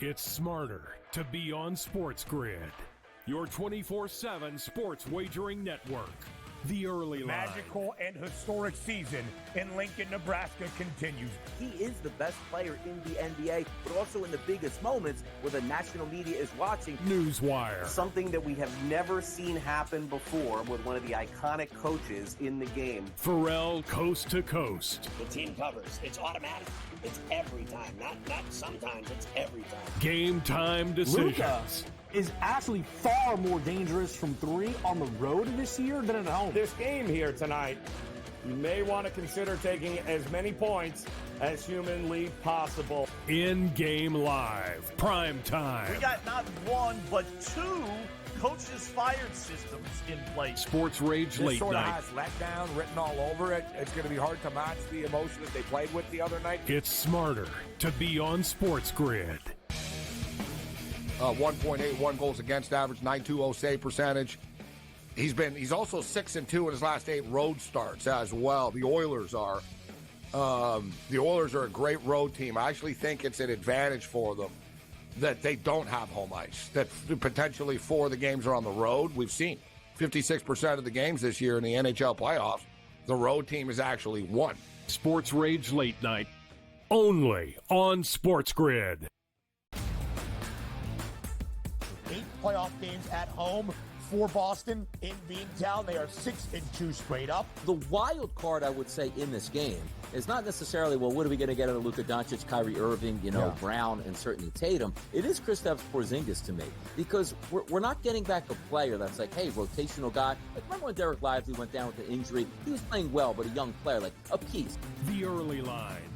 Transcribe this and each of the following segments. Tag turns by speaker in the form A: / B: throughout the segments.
A: It's smarter to be on SportsGrid, your 24/7 sports wagering network. The early line.
B: Magical and historic season in Lincoln, Nebraska continues.
C: He is the best player in the NBA, but also in the biggest moments where the national media is watching.
A: Newswire.
D: Something that we have never seen happen before with one of the iconic coaches in the game.
A: Ferrall coast to coast.
E: The team covers. It's automatic. It's every time. Not sometimes. It's every time.
A: Game time decisions.
F: Luka is actually far more dangerous from three on the road this year than at home.
B: This game here tonight, you may want to consider taking as many points as humanly possible.
A: In-game live. Prime time.
G: We got not one, but two coaches fired systems in place.
A: Sports Rage Late
B: Sort of
A: Night.
B: has letdown written all over it. It's going to be hard to match the emotion that they played with the other night.
A: It's smarter to be on SportsGrid.
H: 1.81 goals against average, 920 save percentage. He's also 6-2 in his last 8 road starts as well. The Oilers are a great road team. I actually think it's an advantage for them that they don't have home ice, that potentially 4 of the games are on the road. We've seen 56% of the games this year in the NHL playoffs, the road team has actually won.
A: Sports Rage Late Night, only on SportsGrid.
B: 8 playoff games at home for Boston in Beantown. They are 6-2 straight up.
C: The wild card, I would say, in this game is not necessarily, well, what are we going to get out of Luka Doncic, Kyrie Irving, Brown, and certainly Tatum. It is Kristaps Porzingis to me, because we're not getting back a player that's like, hey, rotational guy. Like, remember when Derek Lively went down with the injury? He was playing well, but a young player, like a piece.
A: The early line,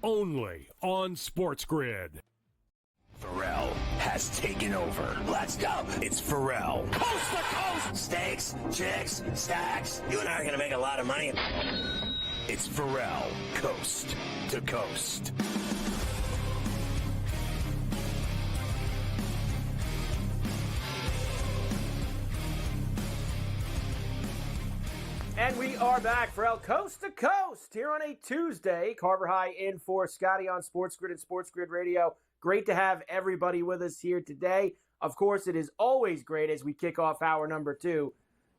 A: only on SportsGrid.
E: Ferrall has taken over. Let's go. It's Ferrall. Coast to coast. Steaks, chicks, stacks. You and I are going to make a lot of money. It's Ferrall. Coast to coast.
I: And we are back, Ferrall, coast to coast here on a Tuesday. Carver High in for Scotty on SportsGrid and SportsGrid Radio. Great to have everybody with us here today. Of course, it is always great as we kick off hour number 2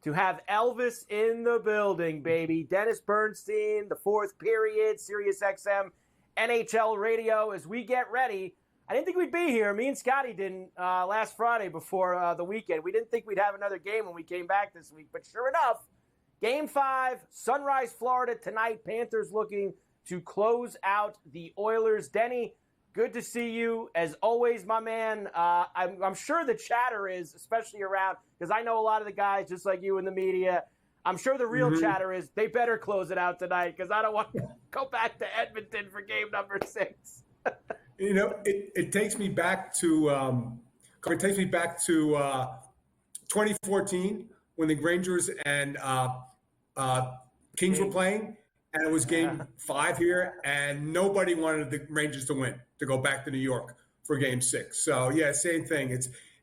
I: to have Elvis in the building, baby. Dennis Bernstein, the fourth period, SiriusXM, NHL Radio. As we get ready, I didn't think we'd be here. Me and Scotty didn't last Friday before the weekend. We didn't think we'd have another game when we came back this week. But sure enough, Game 5, Sunrise, Florida tonight. Panthers looking to close out the Oilers. Denny, good to see you, as always, my man. I'm sure the chatter is, especially around, because I know a lot of the guys, just like you in the media, I'm sure the real chatter is they better close it out tonight, because I don't want to go back to Edmonton for game number 6.
J: It takes me back to 2014 when the Rangers and Kings were playing. And it was game 5 here, and nobody wanted the Rangers to win, to go back to New York for game 6. So, yeah, same thing.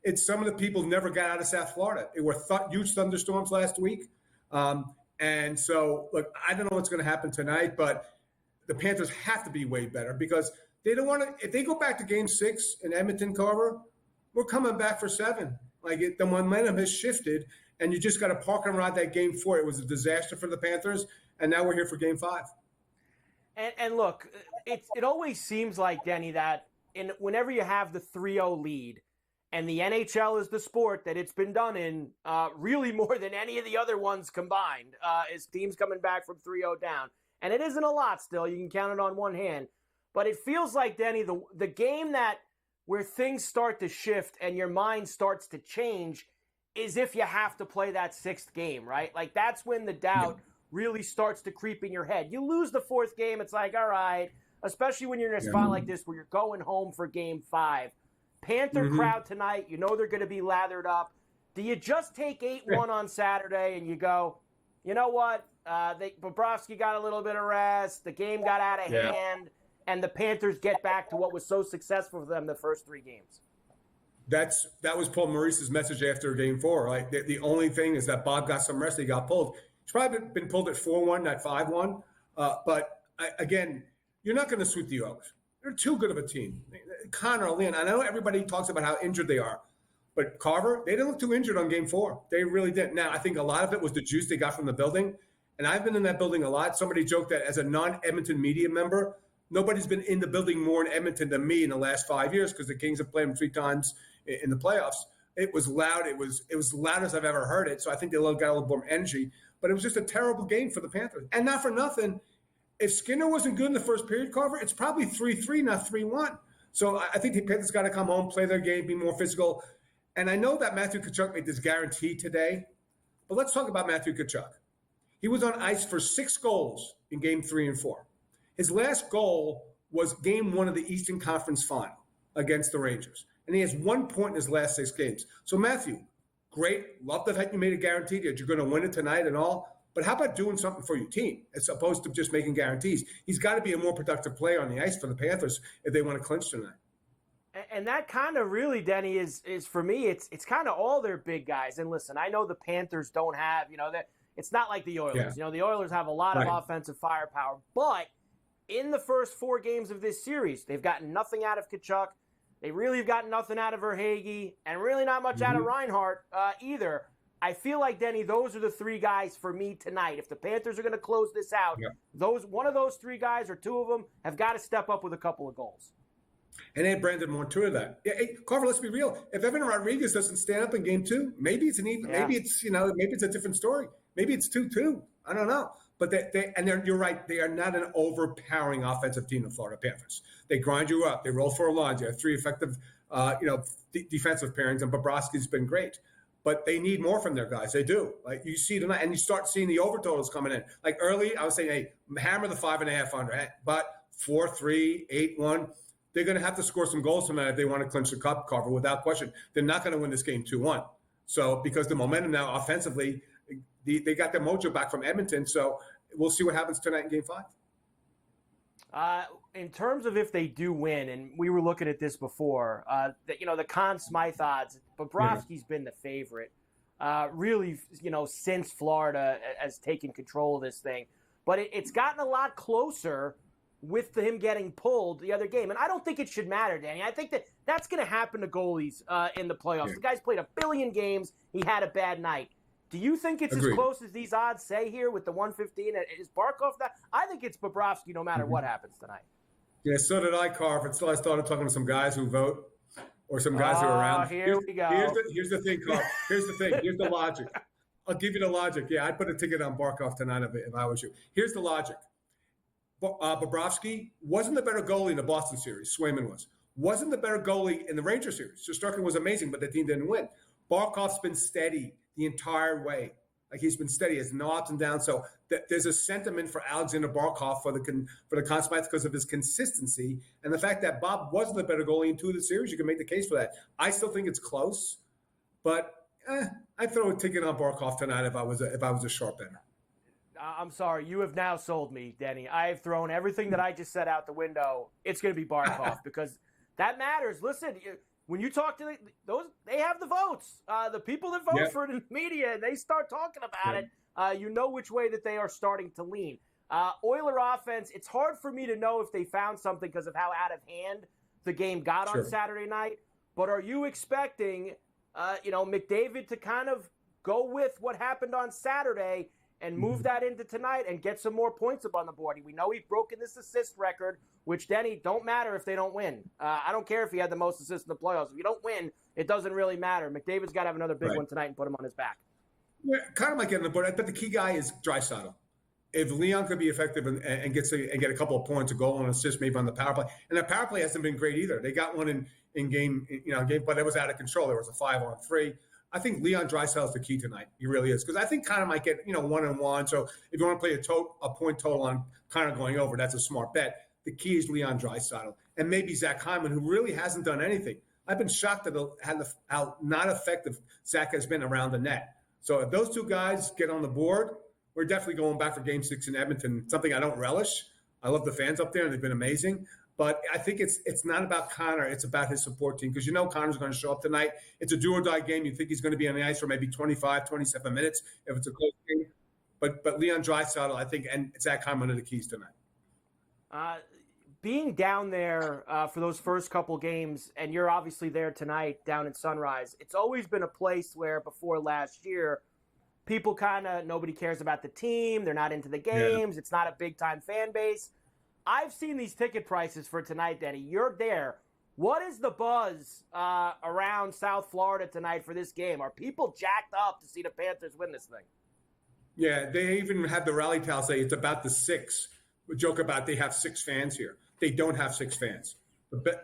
J: It's some of the people never got out of South Florida. It were huge thunderstorms last week. And so, look, I don't know what's going to happen tonight, but the Panthers have to be way better, because they don't want to – if they go back to game 6 in Edmonton, Carver, we're coming back for 7. The momentum has shifted, and you just got to park and ride that game 4. It was a disaster for the Panthers. And now we're here for game 5.
I: And look, it always seems like, Denny, that whenever you have the 3-0 lead, and the NHL is the sport that it's been done in really more than any of the other ones combined, is teams coming back from 3-0 down. And it isn't a lot still. You can count it on one hand. But it feels like, Denny, the game where things start to shift and your mind starts to change is if you have to play that 6th game, right? Like, that's when the doubt really starts to creep in your head. You lose the 4th game, it's like, all right, especially when you're in a spot like this where you're going home for game 5. Panther crowd tonight, you know they're going to be lathered up. Do you just take 8-1 on Saturday and you go, you know what, Bobrovsky got a little bit of rest, the game got out of hand, and the Panthers get back to what was so successful for them the first 3 games?
J: That was Paul Maurice's message after game 4, right? The only thing is that Bob got some rest, he got pulled. He's probably been pulled at 4-1, not 5-1. But again, you're not going to sweep the Oilers. They're too good of a team. Connor, Leon, I know everybody talks about how injured they are, but Carver, they didn't look too injured on game 4. They really didn't. Now, I think a lot of it was the juice they got from the building, and I've been in that building a lot. Somebody joked that as a non-Edmonton media member, nobody's been in the building more in Edmonton than me in the last 5 years because the Kings have played them 3 times in the playoffs. It was loud. It was loud as I've ever heard it, so I think they got a little more energy. But it was just a terrible game for the Panthers. And not for nothing, if Skinner wasn't good in the first period, Carver, it's probably 3-3, not 3-1. So I think the Panthers got to come home, play their game, be more physical. And I know that Matthew Tkachuk made this guarantee today, but let's talk about Matthew Tkachuk. He was on ice for 6 goals in game 3 and 4. His last goal was game 1 of the Eastern Conference Final against the Rangers. And he has 1 point in his last 6 games. So, Matthew, great. Love the fact you made a guarantee that you're going to win it tonight and all. But how about doing something for your team as opposed to just making guarantees? He's got to be a more productive player on the ice for the Panthers if they want to clinch tonight.
I: And that kind of really, Denny, is for me, it's kind of all their big guys. And listen, I know the Panthers don't have, it's not like the Oilers.
J: Yeah.
I: The Oilers have a lot of offensive firepower. But in the first 4 games of this series, they've gotten nothing out of Tkachuk. They really have gotten nothing out of Verhaeghe, and really not much out of Reinhart either. I feel like, Denny, those are the 3 guys for me tonight. If the Panthers are going to close this out, one of those 3 guys or 2 of them have got to step up with a couple of goals.
J: And then Brandon Montour that. Yeah, hey, Carver, let's be real. If Evan Rodriguez doesn't stand up in game 2, maybe it's maybe it's a different story. Maybe it's 2-2. I don't know. But you're right. They are not an overpowering offensive team, the Florida Panthers. They grind you up. They roll 4 lines. They have 3 effective, defensive pairings, and Bobrovsky's been great. But they need more from their guys. They do. Like you see tonight, and you start seeing the over totals coming in. Like early, I was saying, hey, hammer the 5.5 under. But 4-3, 8-1, they're going to have to score some goals tonight if they want to clinch the cup, Carver, without question. They're not going to win this game 2-1. So because the momentum now offensively, they got their mojo back from Edmonton. So we'll see what happens tonight in game 5.
I: In terms of if they do win, and we were looking at this before, the Conn Smythe odds, Bobrovsky's been the favorite, really, since Florida has taken control of this thing. But it's gotten a lot closer with him getting pulled the other game. And I don't think it should matter, Danny. I think that's going to happen to goalies in the playoffs. Yeah. The guy's played 1 billion games. He had a bad night. Do you think it's as close as these odds say here with the 115? Is Barkov that? I think it's Bobrovsky no matter what happens tonight.
J: Yeah, so did I, Carver. Until I started talking to some guys who vote or some guys who are around.
I: Here we go.
J: Here's the thing, Carver. Here's the thing. Here's the logic. I'll give you the logic. Yeah, I'd put a ticket on Barkov tonight if I was you. Here's the logic. Bobrovsky wasn't the better goalie in the Boston series. Swayman was. Wasn't the better goalie in the Rangers series. Shesterkin was amazing, but the team didn't win. Barkov's been steady the entire way. Like he's been steady, has no ups and downs. So there's a sentiment for Alexander Barkov for the Conn Smythe because of his consistency and the fact that Bob wasn't the better goalie in 2 of the series. You can make the case for that. I still think it's close, but I'd throw a ticket on Barkov tonight if I was a sharp bettor.
I: I'm sorry, you have now sold me, Denny. I have thrown everything that I just said out the window. It's going to be Barkov because that matters. Listen. When you talk to those, they have the votes. The people that vote for it in the media, they start talking about it. You know which way that they are starting to lean. Oiler offense, it's hard for me to know if they found something because of how out of hand the game got on Saturday night. But are you expecting, McDavid to kind of go with what happened on Saturday and move that into tonight and get some more points up on the board? We know he's broken this assist record, which, Denny, don't matter if they don't win. I don't care if he had the most assists in the playoffs. If you don't win, it doesn't really matter. McDavid's got to have another big one tonight and put him on his back.
J: Yeah, kind of might get on the board, but the key guy is Draisaitl. If Leon could be effective and get a couple of points, a goal and an assist maybe on the power play, and the power play hasn't been great either. They got one in game, but it was out of control. There was a 5-on-3. I think Leon Draisaitl is the key tonight. He really is. Because I think Connor might get, 1-1. So if you want to play a point total on Connor going over, that's a smart bet. The key is Leon Draisaitl. And maybe Zach Hyman, who really hasn't done anything. I've been shocked at how not effective Zach has been around the net. So if those 2 guys get on the board, we're definitely going back for Game 6 in Edmonton, something I don't relish. I love the fans up there, and they've been amazing. But I think it's not about Connor. It's about his support team because Connor's going to show up tonight. It's a do-or-die game. You think he's going to be on the ice for maybe 25, 27 minutes if it's a close game. But Leon Draisaitl, I think, and Zach Hyman are the keys tonight.
I: being down there for those first couple games, and you're obviously there tonight down in Sunrise, it's always been a place where before last year, people nobody cares about the team. They're not into the games. Yeah. It's not a big-time fan base. I've seen these ticket prices for tonight, Denny. You're there. What is the buzz around South Florida tonight for this game? Are people jacked up to see the Panthers win this thing?
J: Yeah, they even have the rally towel say it's about the 6. We joke about they have 6 fans here. They don't have 6 fans.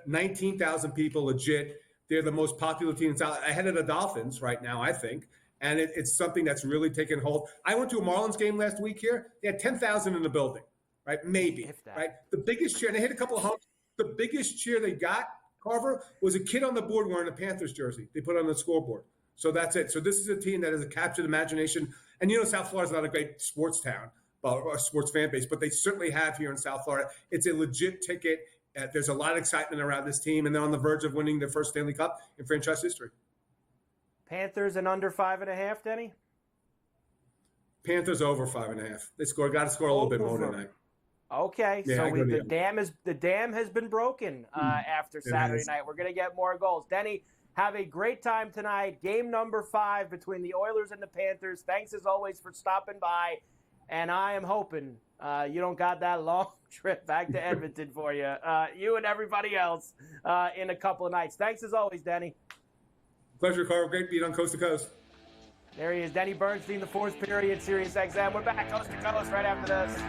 J: 19,000 people legit. They're the most popular team in South, ahead of the Dolphins right now, I think. And it's something that's really taken hold. I went to a Marlins game last week here. They had 10,000 in the building, right? Maybe, right? The biggest cheer, and they hit a couple of homes. The biggest cheer they got, Carver, was a kid on the board wearing a Panthers jersey. They put on the scoreboard. So that's it. So this is a team that has captured imagination. And South Florida's not a great sports town, or a sports fan base, but they certainly have here in South Florida. It's a legit ticket. There's a lot of excitement around this team, and they're on the verge of winning their first Stanley Cup in franchise history.
I: Panthers and under 5.5, Denny?
J: Panthers over 5.5. They got to score a little bit more tonight.
I: Okay,
J: yeah,
I: so the dam has been broken after Saturday night. We're going to get more goals. Denny, have a great time tonight. Game number 5 between the Oilers and the Panthers. Thanks as always for stopping by, and I am hoping you don't got that long trip back to Edmonton for you. You and everybody else in a couple of nights. Thanks as always, Denny.
J: Pleasure, Carl. Great beat on Coast to Coast.
I: There he is, Denny Bernstein, the 4th period, Sirius XM. We're back Coast to Coast right after this.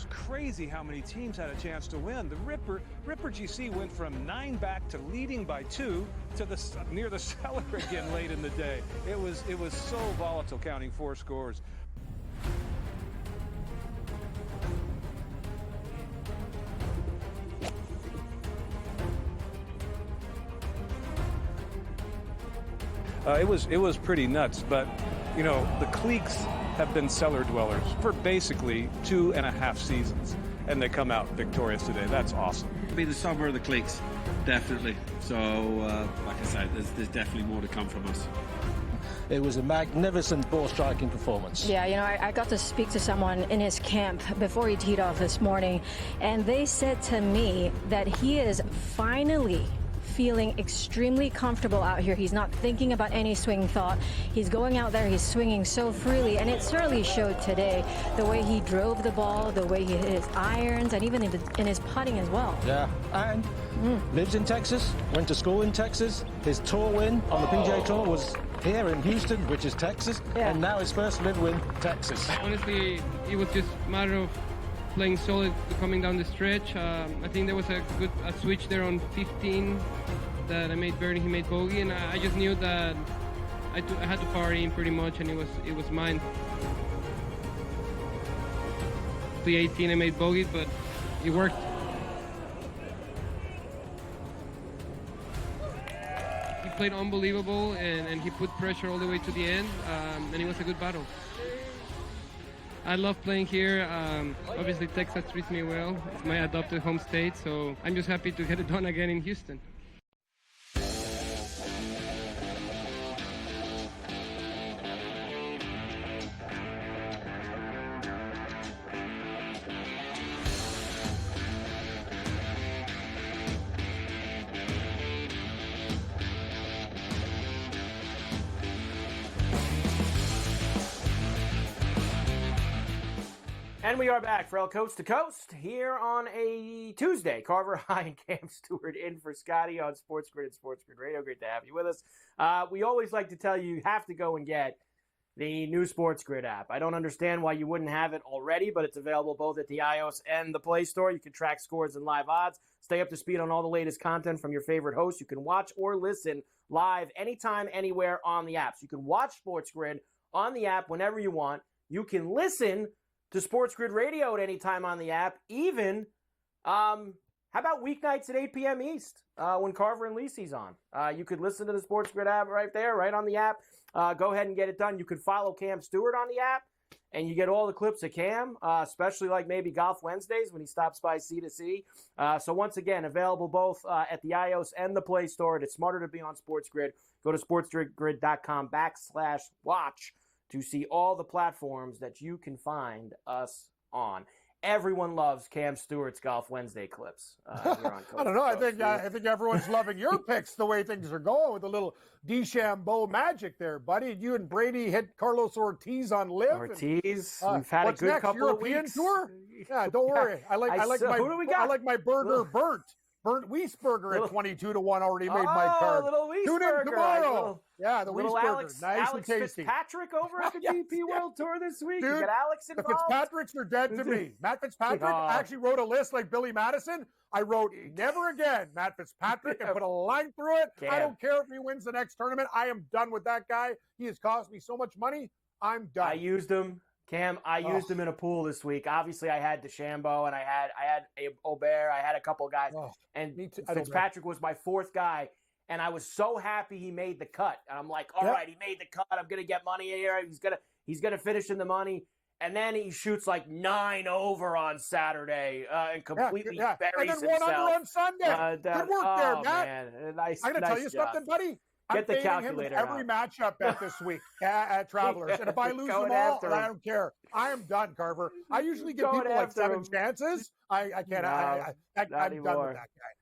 K: Crazy how many teams had a chance to win. The Ripper GC went from 9 back to leading by 2 to near the cellar again late in the day. It was so volatile, counting 4 scores. It was pretty nuts, but the cliques have been cellar dwellers for basically 2.5 seasons, and they come out victorious today. That's awesome.
L: Be the summer of the cliques, definitely. So, like I said, there's definitely more to come from us.
M: It was a magnificent ball-striking performance.
N: Yeah, I got to speak to someone in his camp before he teed off this morning, and they said to me that he is finally feeling extremely comfortable out here. He's not thinking about any swing thought. He's going out there, he's swinging so freely, and it certainly showed today. The way he drove the ball, the way he hit his irons, and even in his putting as well.
M: Yeah, and lives in Texas, went to school in Texas. His tour win on the PGA Tour was here in Houston, which is Texas, and now his first live win, Texas.
O: Honestly, it was just a matter of playing solid coming down the stretch. I think there was a switch there on 15 that I made birdie, he made bogey, and I just knew that I had to power in pretty much, and it was mine. The 18 I made bogey, but it worked. He played unbelievable, and he put pressure all the way to the end, and it was a good battle. I love playing here. Obviously, Texas treats me well. It's my adopted home state, so I'm just happy to get it done again in Houston.
I: And we are back for El Coast to Coast here on a Tuesday. Carver High and Cam Stewart in for Scotty on SportsGrid and SportsGrid Radio. Great to have you with us. We always like to tell you have to go and get the new SportsGrid app. I don't understand why you wouldn't have it already, but it's available both at the iOS and the Play Store. You can track scores and live odds. Stay up to speed on all the latest content from your favorite hosts. You can watch or listen live anytime, anywhere on the app. So you can watch SportsGrid on the app whenever you want. You can listen to SportsGrid Radio at any time on the app, even How about weeknights at 8 p.m. East when Carver and Lisi's on? You could listen to the SportsGrid app right there, right on the app. Go ahead and get it done. You could follow Cam Stewart on the app, and you get all the clips of Cam, especially like maybe Golf Wednesdays when he stops by C2C. So once again, available both at the iOS and the Play Store. It's smarter to be on SportsGrid. Go to sportsgrid.com/watch to see all the platforms that you can find us on. Everyone loves Cam Stewart's Golf Wednesday clips. Here on
P: I don't know. I think everyone's loving your picks the way things are going with a little DeChambeau magic there, buddy. You and Brady hit Carlos Ortiz on live.
I: Ortiz, we've had a good
P: next?
I: couple
P: European
I: of weeks.
P: Tour? Yeah, don't worry. I like my burger burnt. Burnt Wiesberger at 22-1 already made my card.
I: Little Wiesberger.
P: Tune in tomorrow. The
I: little
P: Wiesberger. Nice
I: Alex
P: and tasty.
I: Fitzpatrick over at the DP World Tour this week.
P: Dude,
I: you got Alex involved.
P: The Fitzpatricks are dead to me. Matt Fitzpatrick, I actually wrote a list like Billy Madison. I wrote, never again, Matt Fitzpatrick, and put a line through it. I don't care if he wins the next tournament. I am done with that guy. He has cost me so much money. I'm done.
I: I used him. Cam, I used him in a pool this week. Obviously, I had DeChambeau, and I had Aubert. I had a couple guys, and Fitzpatrick was my fourth guy. And I was so happy he made the cut. And I'm like, all right, he made the cut. I'm gonna get money here. He's gonna finish in the money. And then he shoots like 9 over on Saturday and completely buries
P: and then
I: himself.
P: 1 under on Sunday. Good work there, Matt.
I: Man. Nice,
P: I'm gonna tell you something, buddy.
I: Get
P: I'm
I: the
P: fading him with every matchup bet this week at Travelers. And if I lose them all, I don't care. I am done, Carver. I usually give people like 7 chances. I can't. I'm done with that guy.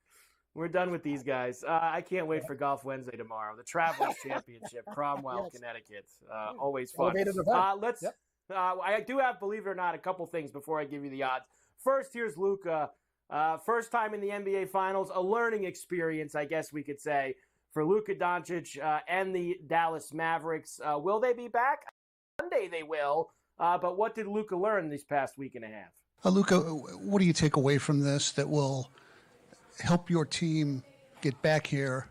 I: We're done with these guys. I can't wait for Golf Wednesday tomorrow. The Travelers Championship, Cromwell, Connecticut. Always fun. I do have, believe it or not, a couple things before I give you the odds. First, here's Luka. First time in the NBA Finals, a learning experience, I guess we could say, for Luka Doncic and the Dallas Mavericks. Will they be back? Monday they will. But what did Luka learn this past week and a half?
Q: Luka, what do you take away from this that will help your team get back here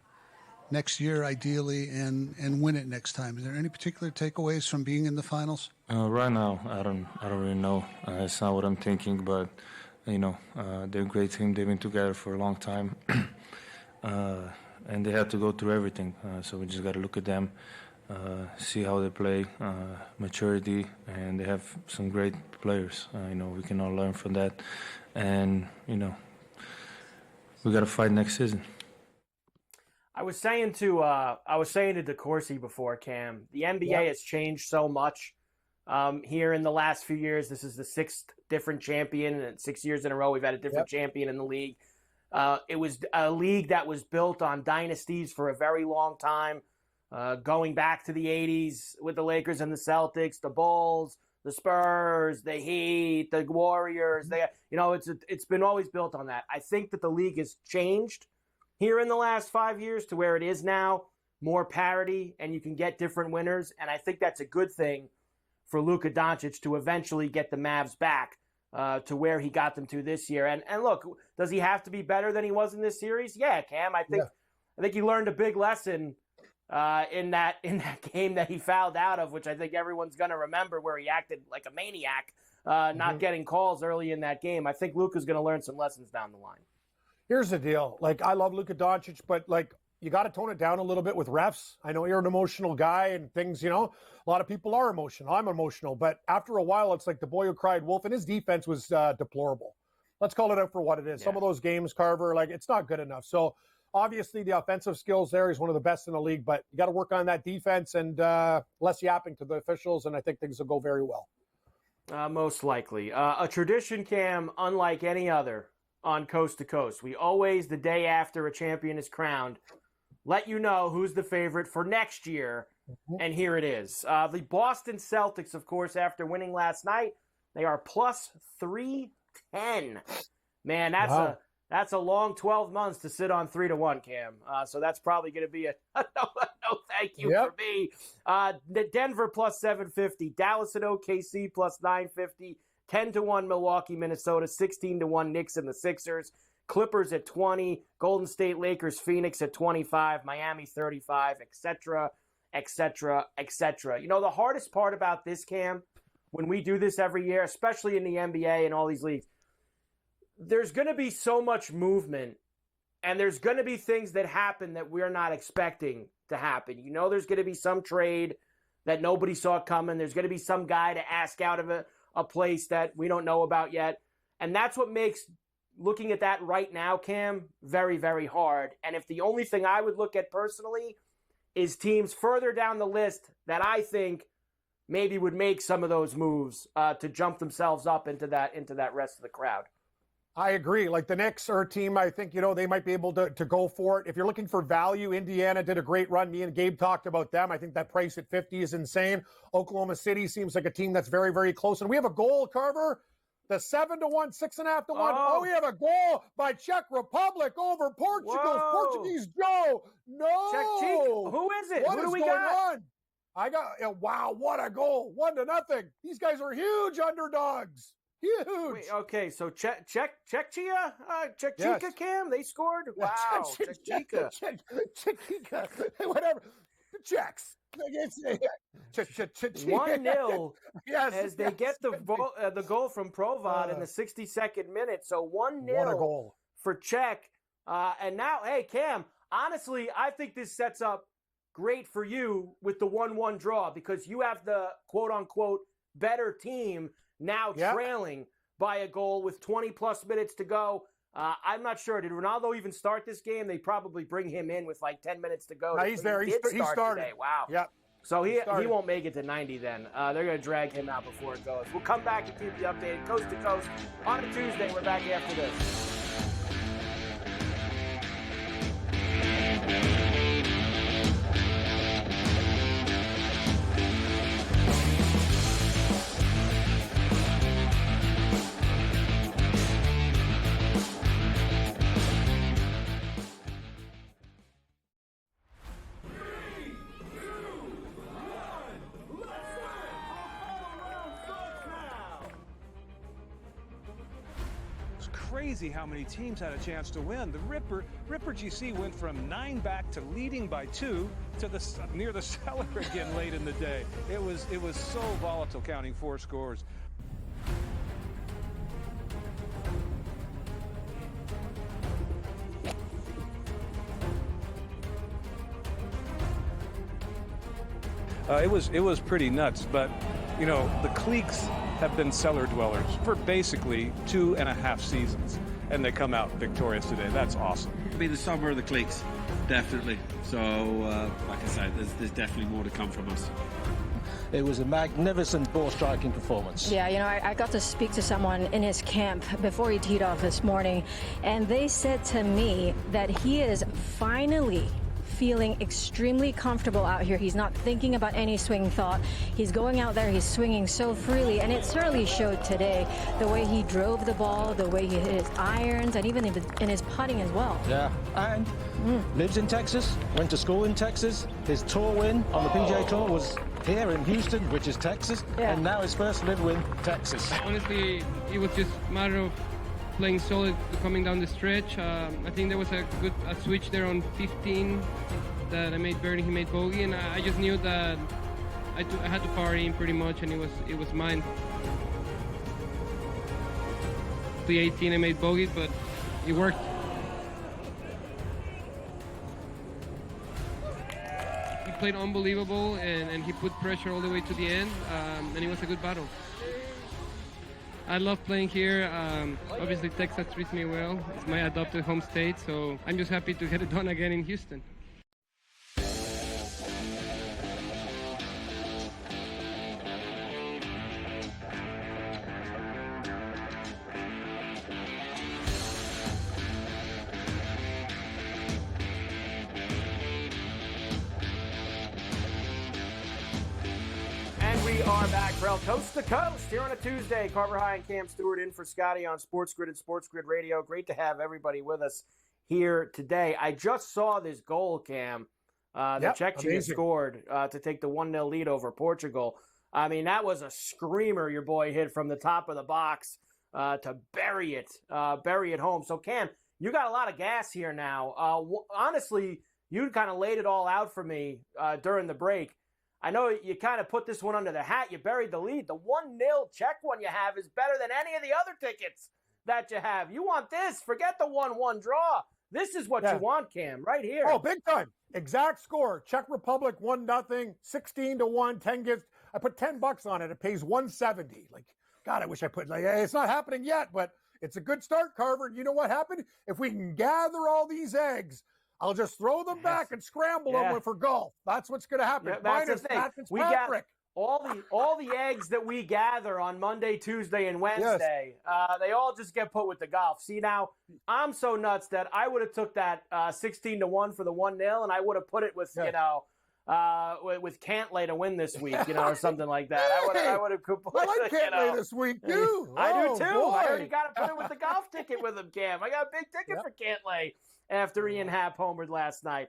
Q: next year, ideally, and win it next time? Is there any particular takeaways from being in the finals?
R: Right now, I don't really know. It's not what I'm thinking, but they're a great team. They've been together for a long time, and they had to go through everything. So we just got to look at them, see how they play, maturity, and they have some great players. We can all learn from that, and we got to fight next season.
I: I was saying to DeCourcy before, Cam, the NBA has changed so much here in the last few years. This is the 6th different champion, and 6 years in a row we've had a different champion in the league. It was a league that was built on dynasties for a very long time, going back to the 80s with the Lakers and the Celtics, the Bulls, the Spurs, the Heat, the Warriors. It's been always built on that. I think that the league has changed here in the last 5 years to where it is now, more parity, and you can get different winners. And I think that's a good thing for Luka Doncic to eventually get the Mavs back to where he got them to this year. And look, does he have to be better than he was in this series? Yeah, Cam. I think he learned a big lesson in that game that he fouled out of, which I think everyone's going to remember, where he acted like a maniac, not getting calls early in that game. I think Luka's going to learn some lessons down the line.
P: Here's the deal. I love Luka Doncic, but you got to tone it down a little bit with refs. I know you're an emotional guy and things, a lot of people are emotional. I'm emotional, but after a while, it's like the boy who cried wolf, and his defense was deplorable. Let's call it out for what it is. Yeah. Some of those games, Carver, it's not good enough. So obviously the offensive skills there, he's one of the best in the league, but you got to work on that defense and less yapping to the officials, and I think things will go very well.
I: Most likely. A tradition, Cam, unlike any other on Coast to Coast. We always, the day after a champion is crowned, let you know who's the favorite for next year, and here it is. The Boston Celtics, of course, after winning last night, they are plus 310. Man, that's a long 12 months to sit on 3-1, Cam. So that's probably going to be a no thank you for me. Denver plus 750, Dallas and OKC plus 950, 10-1 Milwaukee, Minnesota, 16-1 Knicks and the Sixers, Clippers at 20, Golden State, Lakers, Phoenix at 25, Miami 35, etc., etc., etc. The hardest part about this, Cam, when we do this every year, especially in the NBA and all these leagues, there's going to be so much movement, and there's going to be things that happen that we're not expecting to happen. You know, there's going to be some trade that nobody saw coming. There's going to be some guy to ask out of a place that we don't know about yet. And that's what makes looking at that right now, Cam, very, very hard. And if the only thing I would look at personally is teams further down the list that I think maybe would make some of those moves to jump themselves up into that rest of the crowd.
P: I agree. Like the Knicks are a team, I think, they might be able to go for it. If you're looking for value, Indiana did a great run. Me and Gabe talked about them. I think that price at 50 is insane. Oklahoma City seems like a team that's very, very close. And we have a goal, Carver. The 7-1, 6.5 to 1. Oh, we have a goal by Czech Republic over Portugal. Portuguese Joe. No.
I: Czech. Who is it?
P: What
I: Who
P: is
I: do we
P: going
I: got?
P: on? I got, wow, what a goal. 1-0. These guys are huge underdogs. Huge.
I: Wait, okay, so Czechia,
P: Yes.
I: Cam, they scored? Wow, Czechia.
P: Czechia. Whatever. The Czechs.
I: 1-0
P: yes,
I: as they get the goal from Provad in the 62nd minute. So 1-0
P: what a goal
I: for Czech. And now, hey, Cam, honestly, I think this sets up great for you with the 1-1 draw because you have the quote-unquote better team now trailing by a goal with 20-plus minutes to go. I'm not sure. Did Ronaldo even start this game? They probably bring him in with like 10 minutes to go.
P: No, he's there. He started.
I: Today. Wow.
P: Yep.
I: So he won't make it to 90 then. They're going to drag him out before it goes. We'll come back and keep you updated coast to coast on a Tuesday. We're back after this.
K: Crazy how many teams had a chance to win. The Ripper GC went from 9 back to leading by 2 to near the cellar again late in the day. It was so volatile, counting 4 scores. It was pretty nuts, but the cliques have been cellar dwellers for basically 2.5 seasons, and they come out victorious today. That's awesome.
L: It'll be the summer of the cliques, definitely. So, like I said, there's definitely more to come from us.
M: It was a magnificent ball striking performance.
N: Yeah, I got to speak to someone in his camp before he teed off this morning, and they said to me that he is finally feeling extremely comfortable out here. He's not thinking about any swing thought. He's going out there, he's swinging so freely, and it certainly showed today. The way he drove the ball, the way he hit his irons, and even in his putting as well.
M: Yeah, and lives in Texas, went to school in Texas. His tour win on the PGA Tour was here in Houston, which is Texas, and now his first live win, Texas.
O: Honestly, it was just a matter of playing solid coming down the stretch. I think there was a switch there on 15 that I made birdie, he made bogey, and I just knew that I had to power in pretty much, and it was mine. The 18 I made bogey, but it worked. He played unbelievable, and he put pressure all the way to the end, and it was a good battle. I love playing here. Obviously, Texas treats me well. It's my adopted home state, so I'm just happy to get it done again in Houston.
I: We are back, Brell, coast to coast here on a Tuesday. Carver High and Cam Stewart in for Scotty on SportsGrid and SportsGrid Radio. Great to have everybody with us here today. I just saw this goal, Cam, that Czechia scored to take the 1-0 lead over Portugal. I mean, that was a screamer your boy hit from the top of the box to bury it home. So, Cam, you got a lot of gas here now. Honestly, you kind of laid it all out for me during the break. I know you kind of put this one under the hat. You buried the lead. The 1-0 Czech one you have is better than any of the other tickets that you have. You want this. Forget the 1-1 draw. This is what you want, Cam, right here.
P: Oh, big time. Exact score. Czech Republic 1-0, 16-1, 10 gifts. I put $10 on it. It pays 170. Like, God, I wish I put, like, it's not happening yet, but it's a good start, Carver. And you know what happened? If we can gather all these eggs, I'll just throw them back and scramble them for golf. That's what's going to happen.
I: Yeah, that's the thing.
P: We got
I: all the eggs that we gather on Monday, Tuesday, and Wednesday. They all just get put with the golf. See, now I'm so nuts that I would have took that 16-1 for the 1-0, and I would have put it with with Cantlay to win this week, or something like that. I would have completely.
P: I like Cantlay this week too.
I: I do too.
P: Boy.
I: I already got to put it with the golf ticket with him, Cam. I got a big ticket for Cantlay after Ian Happ homered last night.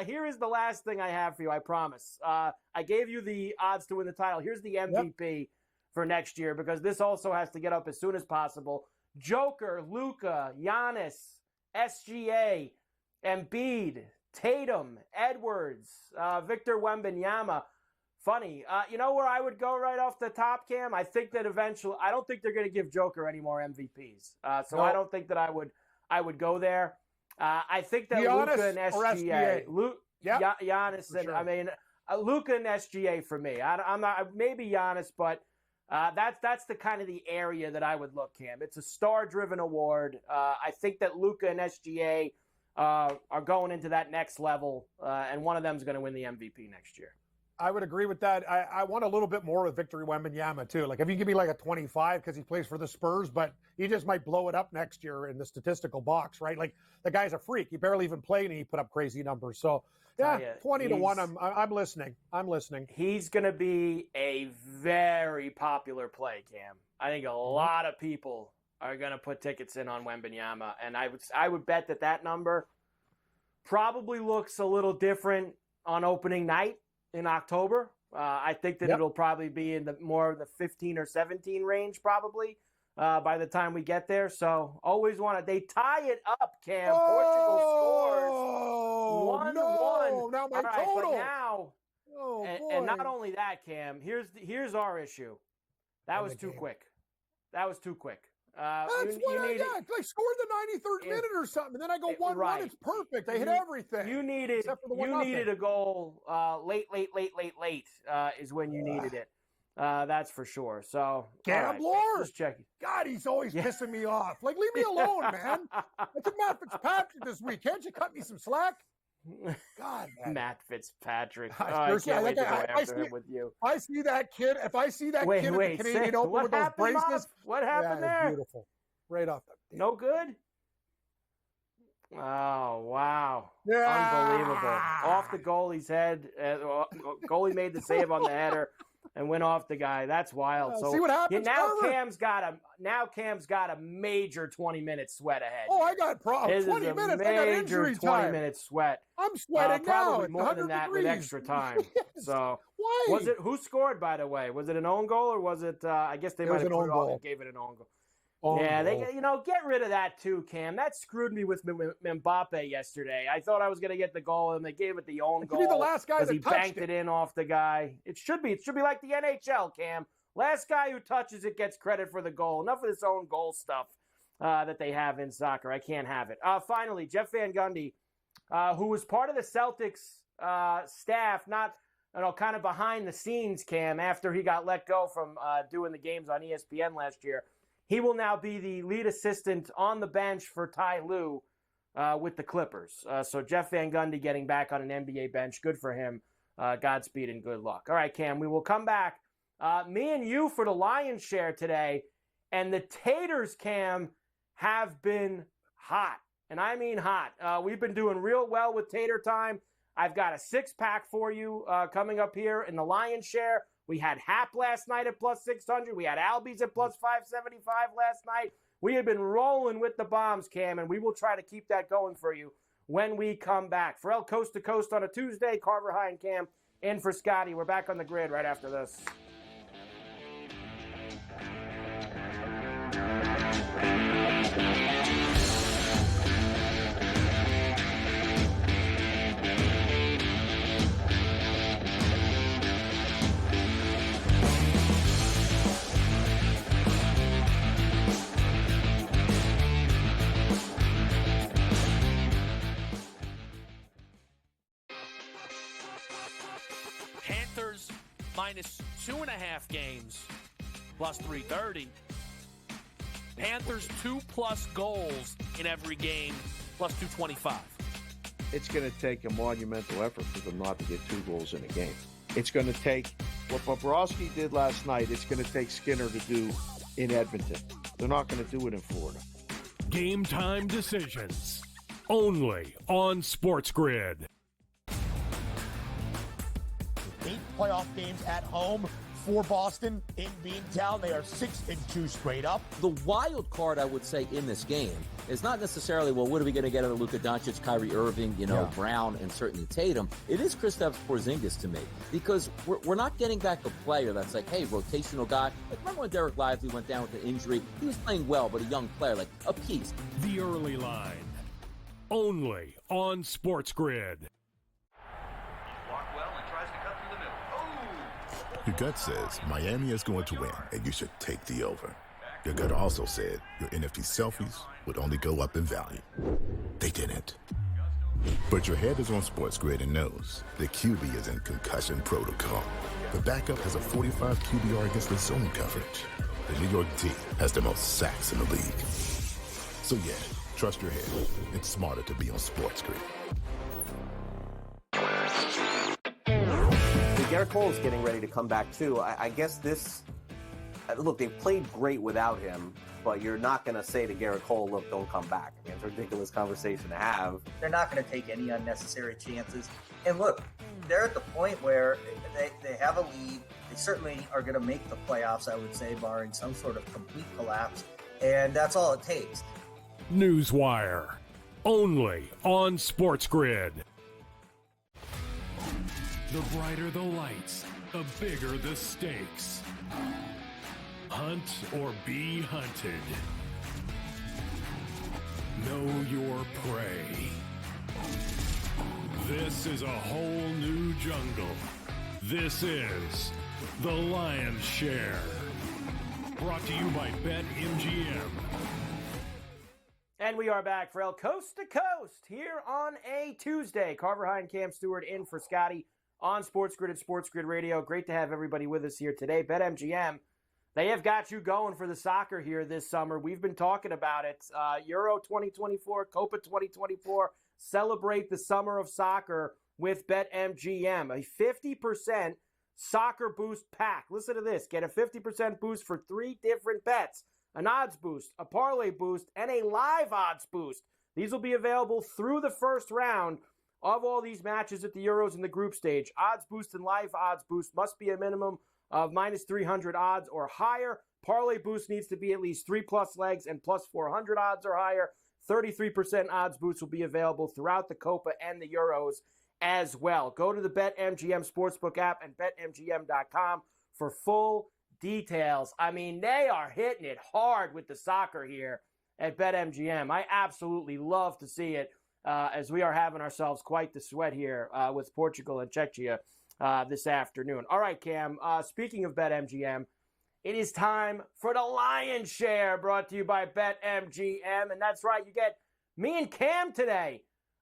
I: Here is the last thing I have for you, I promise. I gave you the odds to win the title. Here's the MVP for next year, because this also has to get up as soon as possible. Joker, Luka, Giannis, SGA, Embiid, Tatum, Edwards, Victor Wembanyama. Funny. You know where I would go right off the top, Cam? I think that eventually, I don't think they're going to give Joker any more MVPs. So I don't think that I would go there. I think that Luka and SGA. Giannis and, sure. Luka and SGA for me. I'm not, maybe Giannis, but that's the kind of the area that I would look, Cam. It's a star-driven award. I think that Luka and SGA are going into that next level, and one of them is going to win the MVP next year.
P: I would agree with that. I want a little bit more with Victor Wembanyama, too. Like, if you give me like a 25 because he plays for the Spurs, but he just might blow it up next year in the statistical box, right? Like, the guy's a freak. He barely even played, and he put up crazy numbers. So, 20-1, I'm listening. I'm listening.
I: He's going to be a very popular play, Cam. I think a lot of people are going to put tickets in on Wembanyama, and I would bet that number probably looks a little different on opening night in October. I think that it'll probably be in the more of the 15 or 17 range probably by the time we get there. So always they tie it up, Cam. Portugal scores 1-1.
P: Now my total.
I: But now, and not only that, Cam, here's our issue. That was too quick. That was too quick.
P: That's what I got. I scored the 93rd minute or something, and then I go 1-1. It's perfect. They hit everything.
I: You needed a goal late is when you needed it. That's for sure. So
P: Gambler.
I: Just checking.
P: God, he's always pissing me off. Like, leave me alone, man. I took Matt Fitzpatrick this week. Can't you cut me some slack? God, man.
I: Matt Fitzpatrick. I can't wait to go after him with you.
P: I see that kid. If I see that kid at the Canadian Open with those bracelets.
I: What happened there?
P: Beautiful. Right off the
I: No good? Oh, wow.
P: Yeah.
I: Unbelievable. Off the goalie's head. Goalie made the save on the header and went off the guy. That's wild. So
P: see what happens,
I: now Cam's got a major 20-minute sweat ahead.
P: Oh, I got 20 minutes. I got injury time.
I: 20-minute sweat.
P: I'm sweating
I: probably
P: now.
I: More than that
P: degrees.
I: with extra time.
P: Yes.
I: So
P: why?
I: Was it who scored, by the way? Was it an own goal or was it? I guess they might have put it on and gave it an own goal. They get rid of that too, Cam. That screwed me with Mbappe yesterday. I thought I was going to get the goal, and they gave it the own goal.
P: Be the last guy that
I: he banked it in off the guy. It should be like the NHL, Cam. Last guy who touches it gets credit for the goal. Enough of this own goal stuff that they have in soccer. I can't have it. Finally, Jeff Van Gundy, who was part of the Celtics staff, not kind of behind the scenes, Cam, after he got let go from doing the games on ESPN last year. He will now be the lead assistant on the bench for Ty Lue with the Clippers. So Jeff Van Gundy getting back on an NBA bench. Good for him. Godspeed and good luck. All right, Cam, we will come back. Me and you for the lion's share today. And the taters, Cam, have been hot. And I mean hot. We've been doing real well with tater time. I've got a 6-pack for you coming up here in the lion's share. We had Hap last night at plus 600. We had Albies at plus 575 last night. We have been rolling with the bombs, Cam, and we will try to keep that going for you when we come back. Ferrall Coast to Coast on a Tuesday. Carver, High, and Cam in for Scotty. We're back on the grid right after this.
S: minus 2.5 games, plus 330. Panthers 2+ goals in every game, plus 225.
T: It's going to take a monumental effort for them not to get 2 goals in a game. It's going to take what Bobrovsky did last night. It's going to take Skinner to do in Edmonton. They're not going to do it in Florida.
A: Game time decisions, only on SportsGrid.
U: 8 playoff games at home for Boston in Beantown. They are 6-2 straight up.
C: The wild card, I would say, in this game is not necessarily, well, what are we going to get out of Luka Doncic, Kyrie Irving, Brown, and certainly Tatum. It is Kristaps Porzingis to me, because we're not getting back a player that's like, hey, rotational guy. Like, remember when Derek Lively went down with an injury? He was playing well, but a young player, like a piece.
A: The early line, only on SportsGrid.
V: Your gut says Miami is going to win, and you should take the over. Your gut also said your NFT selfies would only go up in value. They didn't. But your head is on SportsGrid and knows the QB is in concussion protocol. The backup has a 45 QBR against the zone coverage. The New York D has the most sacks in the league. So yeah, trust your head. It's smarter to be on SportsGrid.
D: Garrett Cole is getting ready to come back, too. I guess this... Look, they've played great without him, but you're not going to say to Garrett Cole, look, don't come back. I mean, it's a ridiculous conversation to have.
W: They're not going to take any unnecessary chances. And look, they're at the point where they have a lead. They certainly are going to make the playoffs, I would say, barring some sort of complete collapse. And that's all it takes.
A: Newswire, only on SportsGrid. The brighter the lights, the bigger the stakes. Hunt or be hunted. Know your prey. This is a whole new jungle. This is The Lion's Share. Brought to you by BetMGM.
I: And we are back for El Coast to Coast here on a Tuesday. Carver High and Cam Stewart in for Scotty on SportsGrid and SportsGrid Radio. Great to have everybody with us here today. BetMGM, they have got you going for the soccer here this summer. We've been talking about it. Euro 2024, Copa 2024. Celebrate the summer of soccer with BetMGM. A 50% soccer boost pack. Listen to this. Get a 50% boost for 3 different bets. An odds boost, a parlay boost, and a live odds boost. These will be available through the first round of all these matches at the Euros in the group stage. Odds boost and live odds boost must be a minimum of minus 300 odds or higher. Parlay boost needs to be at least 3+ legs and plus 400 odds or higher. 33% odds boost will be available throughout the Copa and the Euros as well. Go to the BetMGM Sportsbook app and BetMGM.com for full details. I mean, they are hitting it hard with the soccer here at BetMGM. I absolutely love to see it. As we are having ourselves quite the sweat here with Portugal and Czechia this afternoon. All right, Cam, speaking of BetMGM, it is time for the Lion's Share, brought to you by BetMGM. And that's right, you get me and Cam today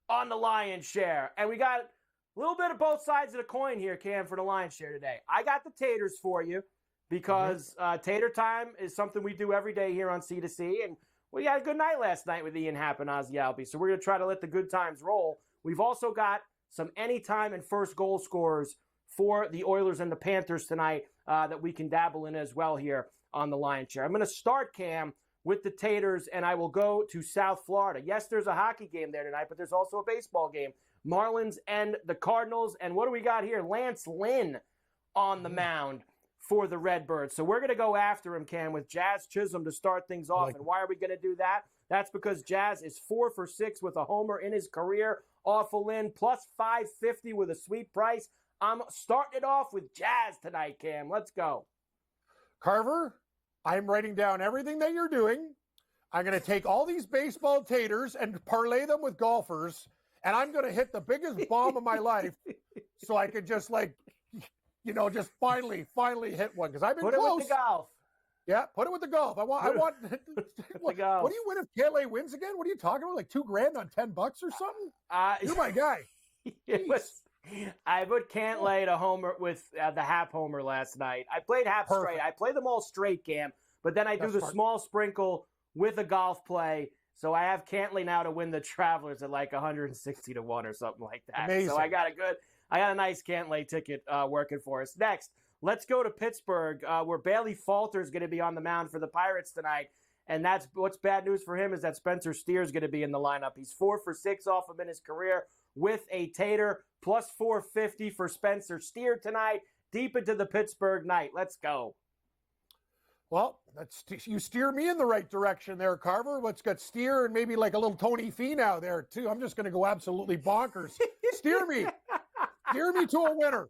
I: on the Lion's Share. And we got a little bit of both sides of the coin here, Cam, for the Lion's Share today. I got the taters for you because tater time is something we do every day here on C2C. And we had a good night last night with Ian Happ and Ozzy Albi, so we're going to try to let the good times roll. We've also got some anytime and first goal scorers for the Oilers and the Panthers tonight that we can dabble in as well here on the Lion's Share. I'm going to start, Cam, with the taters, and I will go to South Florida. Yes, there's a hockey game there tonight, but there's also a baseball game. Marlins and the Cardinals, and what do we got here? Lance Lynn on the mound for the Redbirds. So we're going to go after him, Cam, with Jazz Chisholm to start things off. And why are we going to do that? That's because Jazz is 4 for 6 with a homer in his career off of Lynn, plus 550 with a sweet price. I'm starting it off with Jazz tonight, Cam. Let's go.
P: Carver, I'm writing down everything that you're doing. I'm going to take all these baseball taters and parlay them with golfers, and I'm going to hit the biggest bomb of my life so I can just just finally hit one, because I've been close.
I: Put it with the golf.
P: Yeah, put it with the golf. I want. What do you win if KLA wins again? What are you talking about? Like $2,000 on $10 or something? You're my guy.
I: I put Cantlay to homer with the half homer last night. I played half straight. I play them all straight, Cam, but then I do the small sprinkle with a golf play. So I have Cantlay now to win the Travelers at like 160 to 1 or something like that.
P: Amazing.
I: So I got a nice Cantlay ticket working for us. Next, let's go to Pittsburgh, where Bailey Falter is going to be on the mound for the Pirates tonight. And that's what's bad news for him is that Spencer Steer is going to be in the lineup. He's 4 for 6 off him in his career with a tater, plus 450 for Spencer Steer tonight, deep into the Pittsburgh night. Let's go.
P: Well, you steer me in the right direction there, Carver. Let's get Steer and maybe like a little Tony Finau there, too. I'm just going to go absolutely bonkers. Steer me. Steer me to a winner.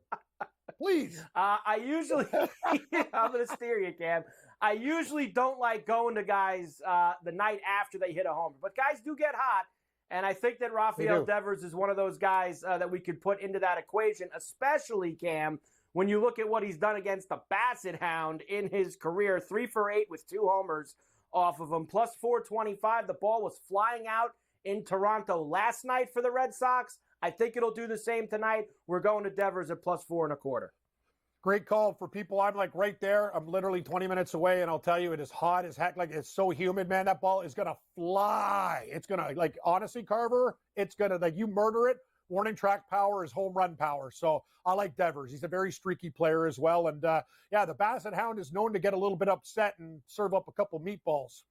P: Please.
I: I'm going to steer you, Cam. I usually don't like going to guys the night after they hit a homer, but guys do get hot, and I think that Rafael Devers is one of those guys that we could put into that equation, especially, Cam, when you look at what he's done against the Basset Hound in his career, 3 for 8 with 2 homers off of him, plus 425. The ball was flying out in Toronto last night for the Red Sox. I think it'll do the same tonight. We're going to Devers at plus 4.25.
P: Great call for people. I'm like right there. I'm literally 20 minutes away, and I'll tell you, it is hot as heck. Like, it's so humid, man. That ball is going to fly. It's going to, like, honestly, Carver, it's going to, like, you murder it. Warning track power is home run power. So I like Devers. He's a very streaky player as well. And, the Basset Hound is known to get a little bit upset and serve up a couple meatballs.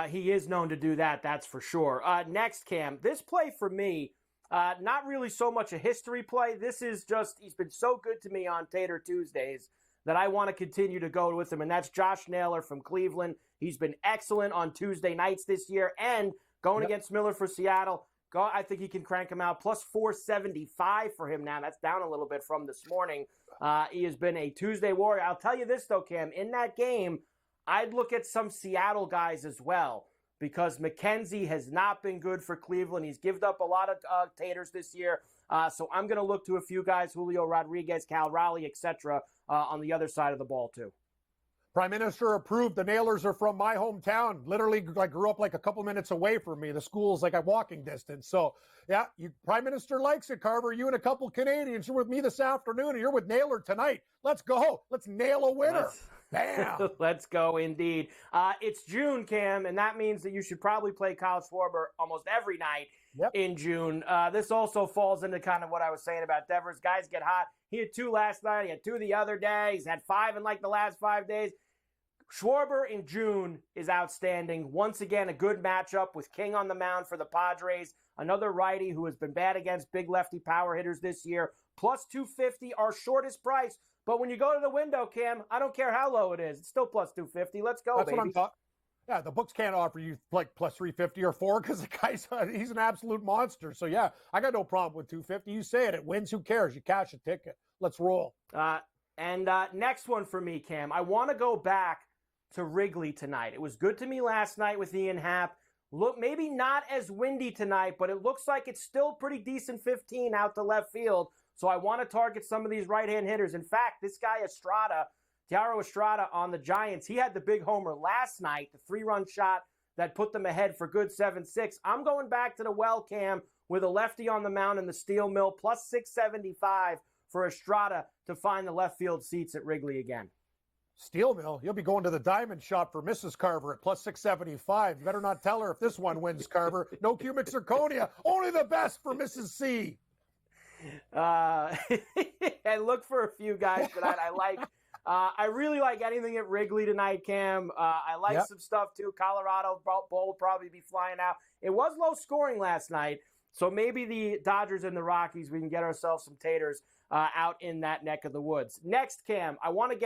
I: He is known to do that, that's for sure. Next, Cam, this play for me, not really so much a history play. This is just, he's been so good to me on Tater Tuesdays that I want to continue to go with him, and that's Josh Naylor from Cleveland. He's been excellent on Tuesday nights this year, and going against Miller for Seattle, I think he can crank him out. Plus 475 for him now. That's down a little bit from this morning. He has been a Tuesday warrior. I'll tell you this, though, Cam. In that game, I'd look at some Seattle guys as well, because McKenzie has not been good for Cleveland. He's given up a lot of taters this year. So I'm going to look to a few guys, Julio Rodriguez, Cal Raleigh, etc., on the other side of the ball, too.
P: Prime Minister approved. The Nailers are from my hometown. Literally, I grew up like a couple minutes away from me. The school's like a walking distance. So, yeah, Prime Minister likes it, Carver. You and a couple Canadians. You're with me this afternoon, and you're with Naylor tonight. Let's go. Let's nail a winner. Bam.
I: Let's go, indeed. It's June, Cam, and that means that you should probably play Kyle Schwarber almost every night in June. This also falls into kind of what I was saying about Devers. Guys get hot. He had 2 last night. He had 2 the other day. He's had 5 in like the last 5 days. Schwarber in June is outstanding. Once again, a good matchup with King on the mound for the Padres. Another righty who has been bad against big lefty power hitters this year. Plus 250, our shortest price. But when you go to the window, Cam, I don't care how low it is. It's still plus 250. Let's go,
P: That's
I: baby.
P: what I'm talking. Yeah, the books can't offer you like plus 350 or 4 because the guy's he's an absolute monster. So, yeah, I got no problem with 250. You say it wins. Who cares? You cash a ticket. Let's roll.
I: And next one for me, Cam. I want to go back to Wrigley tonight. It was good to me last night with Ian Happ. Look, maybe not as windy tonight, but it looks like it's still pretty decent 15 out to left field. So I want to target some of these right-hand hitters. In fact, this guy Thairo Estrada on the Giants, he had the big homer last night, the 3-run shot that put them ahead for good 7-6. I'm going back to the well, Cam, with a lefty on the mound in the steel mill, plus 675 for Estrada to find the left field seats at Wrigley again.
P: Steel mill? You'll be going to the diamond shop for Mrs. Carver at plus 675. You better not tell her if this one wins, Carver. No cubic zirconia. Only the best for Mrs. C.
I: And look for a few guys that I like. I really like anything at Wrigley tonight, Cam. I like some stuff, too. Colorado Bowl will probably be flying out. It was low scoring last night, so maybe the Dodgers and the Rockies, we can get ourselves some taters out in that neck of the woods. Next, Cam, I want to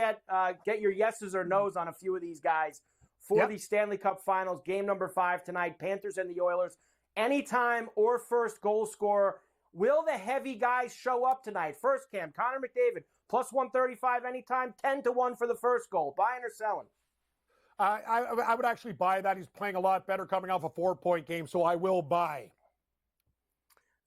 I: get your yeses or nos on a few of these guys for the Stanley Cup Finals. Game number 5 tonight, Panthers and the Oilers. Anytime or first goal scorer. Will the heavy guys show up tonight? First, Cam, Connor McDavid, plus 135 anytime, 10 to 1 for the first goal. Buying or selling?
P: I would actually buy that. He's playing a lot better coming off a 4-point game, so I will buy.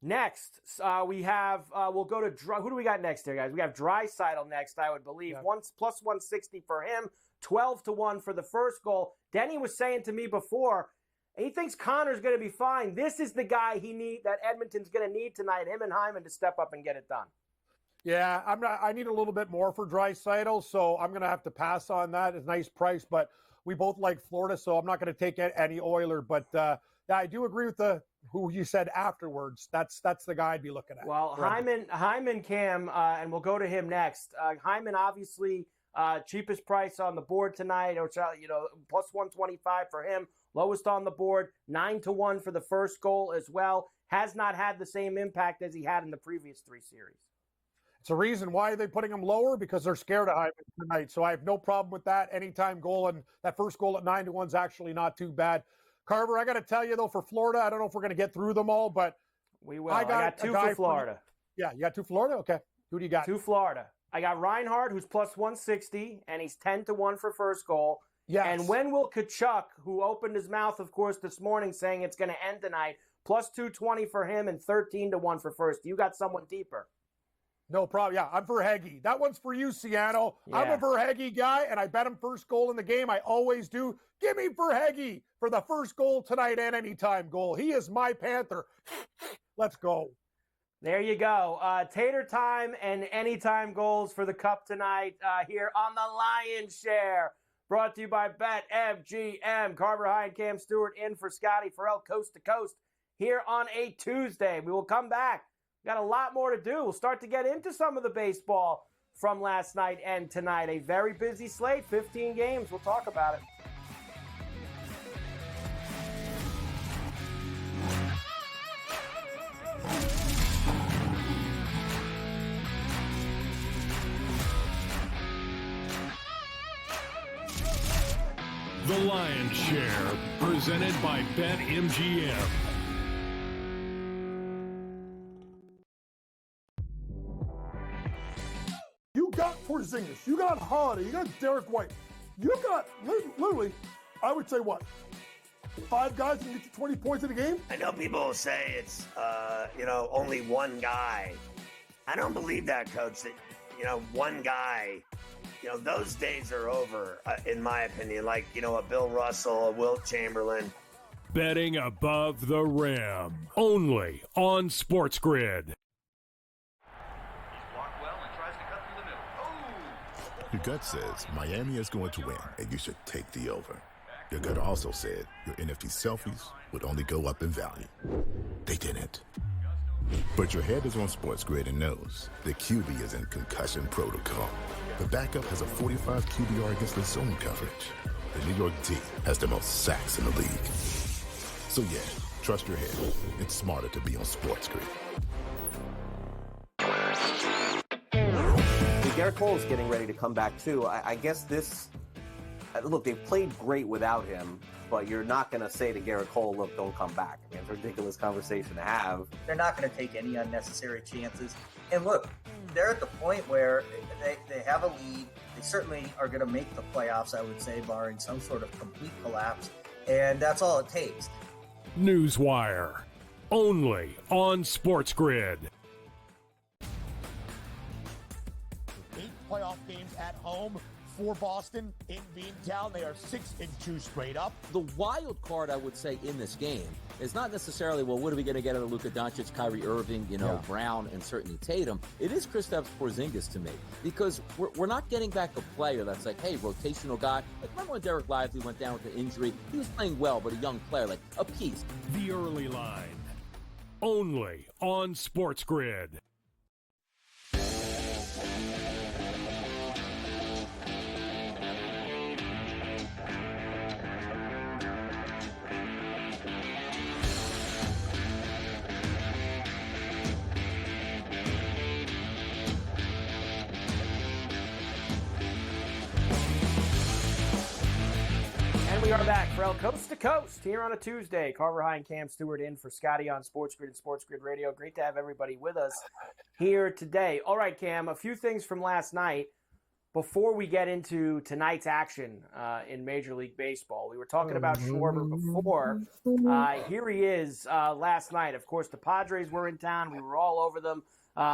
I: Next, we have, we'll go to, who do we got next here, guys? We have Draisaitl next, I would believe. Plus 160 for him, 12 to 1 for the first goal. Denny was saying to me before, And he thinks Connor's going to be fine. This is the guy that Edmonton's going to need tonight, him and Hyman, to step up and get it done.
P: Yeah, I need a little bit more for Draisaitl, so I'm going to have to pass on that. It's a nice price, but we both like Florida, so I'm not going to take any Oiler. But yeah, I do agree with who you said afterwards. That's the guy I'd be looking at.
I: Well, Hyman, Cam, and we'll go to him next. Hyman, obviously, cheapest price on the board tonight, or plus 125 for him. Lowest on the board, 9-1 for the first goal as well. Has not had the same impact as he had in the previous 3 series.
P: It's a reason why they're putting him lower, because they're scared of Hyman tonight. So I have no problem with that. Anytime goal, and that first goal at 9-1 is actually not too bad. Carver, I got to tell you, though, for Florida, I don't know if we're going to get through them all, but
I: we will. I got 2 for Florida.
P: Yeah, you got 2 Florida? Okay. Who do you got?
I: 2 Florida. I got Reinhart, who's plus 160, and he's 10-1 for first goal.
P: Yes.
I: And when will Tkachuk, who opened his mouth, of course, this morning saying it's going to end tonight, plus 220 for him and 13-1 for first. You got someone deeper.
P: No problem. Yeah, I'm Verhaeghe. That one's for you, Ciano. Yeah. I'm a Verhaeghe guy, and I bet him first goal in the game. I always do. Give me Verhaeghe for the first goal tonight and anytime goal. He is my Panther. Let's go.
I: There you go. Tater time and anytime goals for the Cup tonight here on the Lion's Share. Brought to you by BetMGM. Carver High and Cam Stewart in for Scotty Ferrall, coast to coast, here on a Tuesday. We will come back. Got a lot more to do. We'll start to get into some of the baseball from last night and tonight. A very busy slate, 15 games. We'll talk about it.
A: The Lion's Share, presented by BetMGM.
F: You got Porzingis, you got Holiday, you got Derek White, you got literally, I would say what, 5 guys can get you 20 points in a game?
E: I know people will say it's, only one guy. I don't believe that, Coach, that, one guy, those days are over, in my opinion, like, a Bill Russell, a Wilt Chamberlain.
A: Betting above the rim, only on SportsGrid.
V: Your gut says Miami is going to win, and you should take the over. Your gut also said your NFT selfies would only go up in value. They didn't. But your head is on SportsGrid and knows the QB is in concussion protocol. The backup has a 45 QBR against the zone coverage. The New York D has the most sacks in the league. So yeah, trust your head. It's smarter to be on SportsGrid.
D: Garrett Cole's getting ready to come back too. I guess look, they've played great without him, but you're not going to say to Garrett Cole, look, don't come back. I mean, it's a ridiculous conversation to have.
W: They're not going to take any unnecessary chances. And look, they're at the point where they have a lead. They certainly are going to make the playoffs, I would say, barring some sort of complete collapse. And that's all it takes.
A: Newswire, only on SportsGrid.
U: 8 playoff games at home for Boston in Beantown. They are 6-2 straight up.
C: The wild card, I would say, in this game is not necessarily, well, what are we going to get out of Luka Doncic, Kyrie Irving, Brown, and certainly Tatum. It is Kristaps Porzingis to me, because we're not getting back a player that's like, hey, rotational guy. Like, remember when Derek Lively went down with an injury? He was playing well, but a young player, like a piece.
A: The early line, only on SportsGrid.
I: We are back, Ferrall, coast to coast, here on a Tuesday. Carver High and Cam Stewart in for Scotty on SportsGrid and SportsGrid Radio. Great to have everybody with us here today. All right, Cam, a few things from last night before we get into tonight's action in Major League Baseball. We were talking about Schwarber before. Here he is last night. Of course, the Padres were in town. We were all over them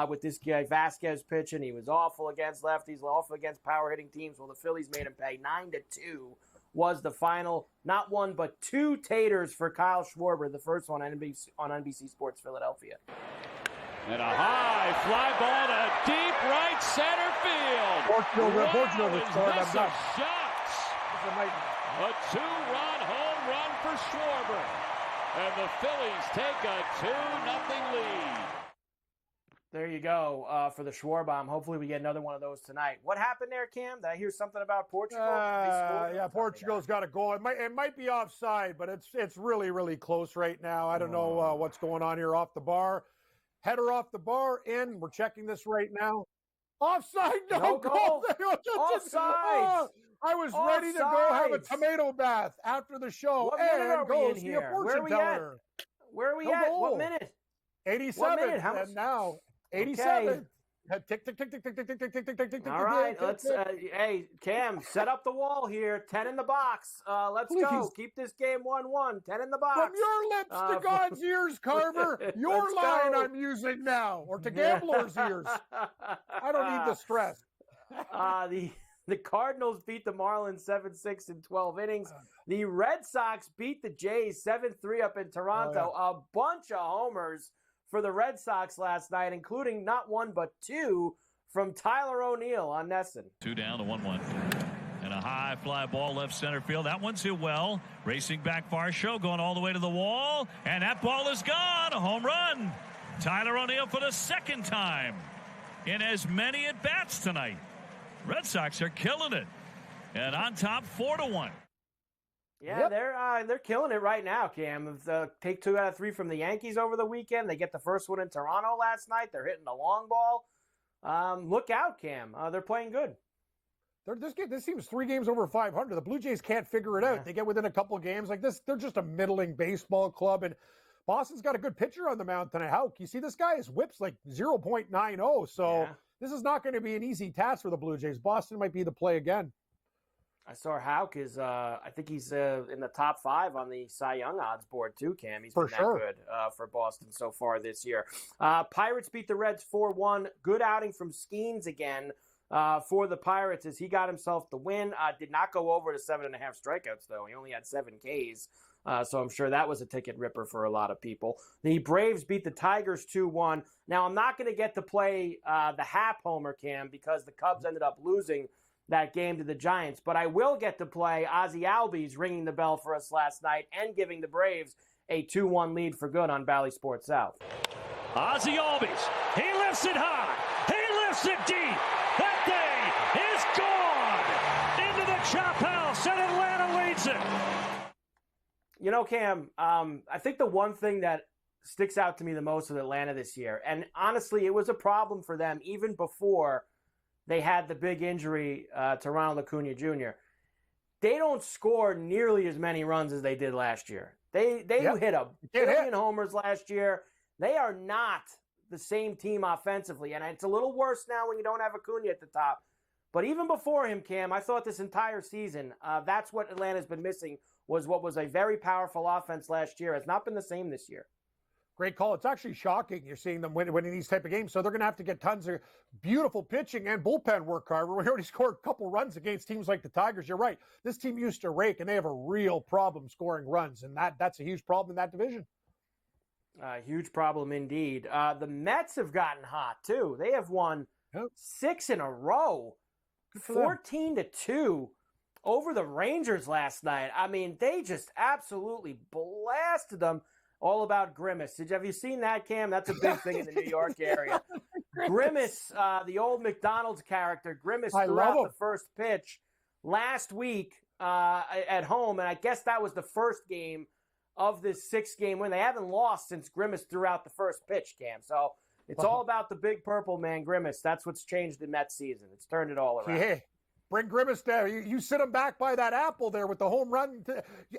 I: with this guy Vasquez pitching. He was awful against lefties, awful against power-hitting teams. Well, the Phillies made him pay 9-2 was the final. Not one, but two taters for Kyle Schwarber, the first one on NBC Sports Philadelphia.
B: And a high fly ball to deep right center field.
P: Portugal
B: is this a shot? A two-run home run for Schwarber. And the Phillies take a 2-0 lead.
I: There you go for the Schwarbomb. Hopefully we get another one of those tonight. What happened there, Cam? Did I hear something about Portugal?
P: Yeah, Portugal's got a goal. It might be offside, but it's really, really close right now. I don't know what's going on here off the bar. Header off the bar, in. We're checking this right now. Offside, no goal.
I: Offside.
P: I was ready to go have a tomato bath after the show.
I: What minute are we in
P: the
I: here?
P: fortune teller.
I: Where are we at?
P: Goal.
I: What minute?
P: 87.
I: What minute? How much?
P: And now 87.
I: Okay.
P: Tick, tick, tick, tick, tick, tick, tick, tick, tick, tick, tick.
I: All right, let's. Hey, Cam, set up the wall here. 10 in the box. Let's go. Keep this game 1-1. 10 in the box.
P: From your lips to God's ears, Carver. Your line I'm using now, or to gamblers' ears. I don't need the stress.
I: The Cardinals beat the Marlins 7-6 in 12 innings. The Red Sox beat the Jays 7-3 up in Toronto. A bunch of homers for the Red Sox last night, including not one but two from Tyler O'Neill on Nesson.
B: 2 down to 1-1. And a high fly ball left center field. That one's hit well. Racing back Varsho, going all the way to the wall. And that ball is gone. A home run. Tyler O'Neill for the second time in as many at-bats tonight. Red Sox are killing it. And on top, 4-1.
I: Yeah, they're killing it right now, Cam. Take 2 out of 3 from the Yankees over the weekend. They get the first one in Toronto last night. They're hitting the long ball. Look out, Cam. They're playing good.
P: This seems 3 games over 500. The Blue Jays can't figure it out.
I: Yeah.
P: They get within a couple of games like this. They're just a middling baseball club, and Boston's got a good pitcher on the mound tonight. How you see this guy? His whip's like 0.90. So this is not going to be an easy task for the Blue Jays. Boston might be the play again.
I: I saw Houck is, I think he's in the top 5 on the Cy Young odds board too, Cam. He's been that good for Boston so far this year. Pirates beat the Reds 4-1. Good outing from Skeens again for the Pirates as he got himself the win. Did not go over to 7.5 strikeouts, though. He only had 7 Ks. So I'm sure that was a ticket ripper for a lot of people. The Braves beat the Tigers 2-1. Now, I'm not going to get to play the Hap homer, Cam, because the Cubs ended up losing that game to the Giants. But I will get to play Ozzie Albies ringing the bell for us last night and giving the Braves a 2-1 lead for good on Bally Sports South.
B: Ozzie Albies, he lifts it high, he lifts it deep. That thing is gone into the chop house, and Atlanta leads it.
I: You know, Cam, I think the one thing that sticks out to me the most with Atlanta this year, and honestly, it was a problem for them even before they had the big injury to Ronald Acuna Jr. They don't score nearly as many runs as they did last year. They hit a billion homers last year. They are not the same team offensively, and it's a little worse now when you don't have Acuna at the top. But even before him, Cam, I thought this entire season, that's what Atlanta's been missing, was what was a very powerful offense last year. It's not been the same this year.
P: Great call. It's actually shocking you're seeing them winning these type of games. So they're going to have to get tons of beautiful pitching and bullpen work, Carver. We already scored a couple runs against teams like the Tigers. You're right. This team used to rake, and they have a real problem scoring runs, and that's a huge problem in that division.
I: Huge problem indeed. The Mets have gotten hot, too. They have won 6 in a row, 14-2 over the Rangers last night. I mean, they just absolutely blasted them. All about Grimace. Have you seen that, Cam? That's a big thing in the New York area. Grimace, the old McDonald's character, Grimace threw out the first pitch last week at home, and I guess that was the first game of this 6-game win. They haven't lost since Grimace threw out the first pitch, Cam. So it's all about the big purple man, Grimace. That's what's changed the Mets season. It's turned it all around.
P: Yeah. Bring Grimace down. You sit him back by that apple there with the home run.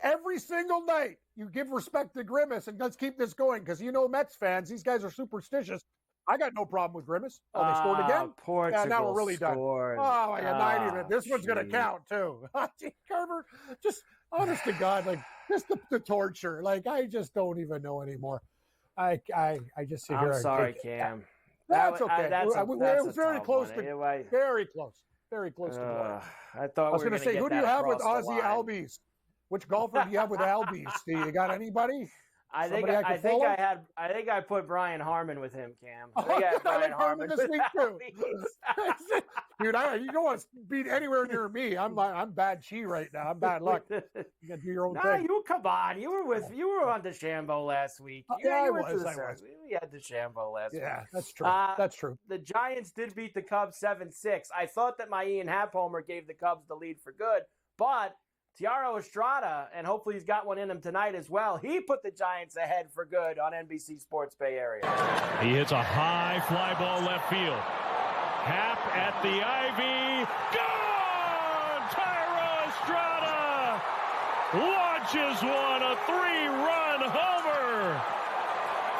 P: Every single night, you give respect to Grimace, and let's keep this going because you know Mets fans, these guys are superstitious. I got no problem with Grimace. Oh, they scored again?
I: Portugal
P: now we're really
I: scored.
P: Done. Oh, my God, this one's going to count, too. Carver, just honest to God, like, just the torture. Like, I just don't even know anymore. I just sit here.
I: I'm sorry, Cam.
P: That's okay.
I: It
P: was very close. Very close. Very close to blowing.
I: I thought
P: I was
I: going to
P: say, who do you have with Aussie
I: Line.
P: Albies? Which golfer do you have with Albies? Do you got anybody?
I: I think I put Brian Harmon with him, Cam. I think I had Brian Harmon
P: this week too. Dude, you don't want to beat anywhere near me. I'm bad chi right now. I'm bad luck. You got to do your own thing.
I: Come on. You were on DeChambeau last week.
P: I was.
I: We had DeChambeau last week.
P: Yeah, that's true. That's true.
I: The Giants did beat the Cubs 7-6. I thought that my Ian Happ homer gave the Cubs the lead for good, but Tiaro Estrada, and hopefully he's got one in him tonight as well, he put the Giants ahead for good on NBC Sports Bay Area.
A: He hits a high fly ball left field. Happ at the ivy. Gone! Tiaro Estrada launches one, a 3-run homer.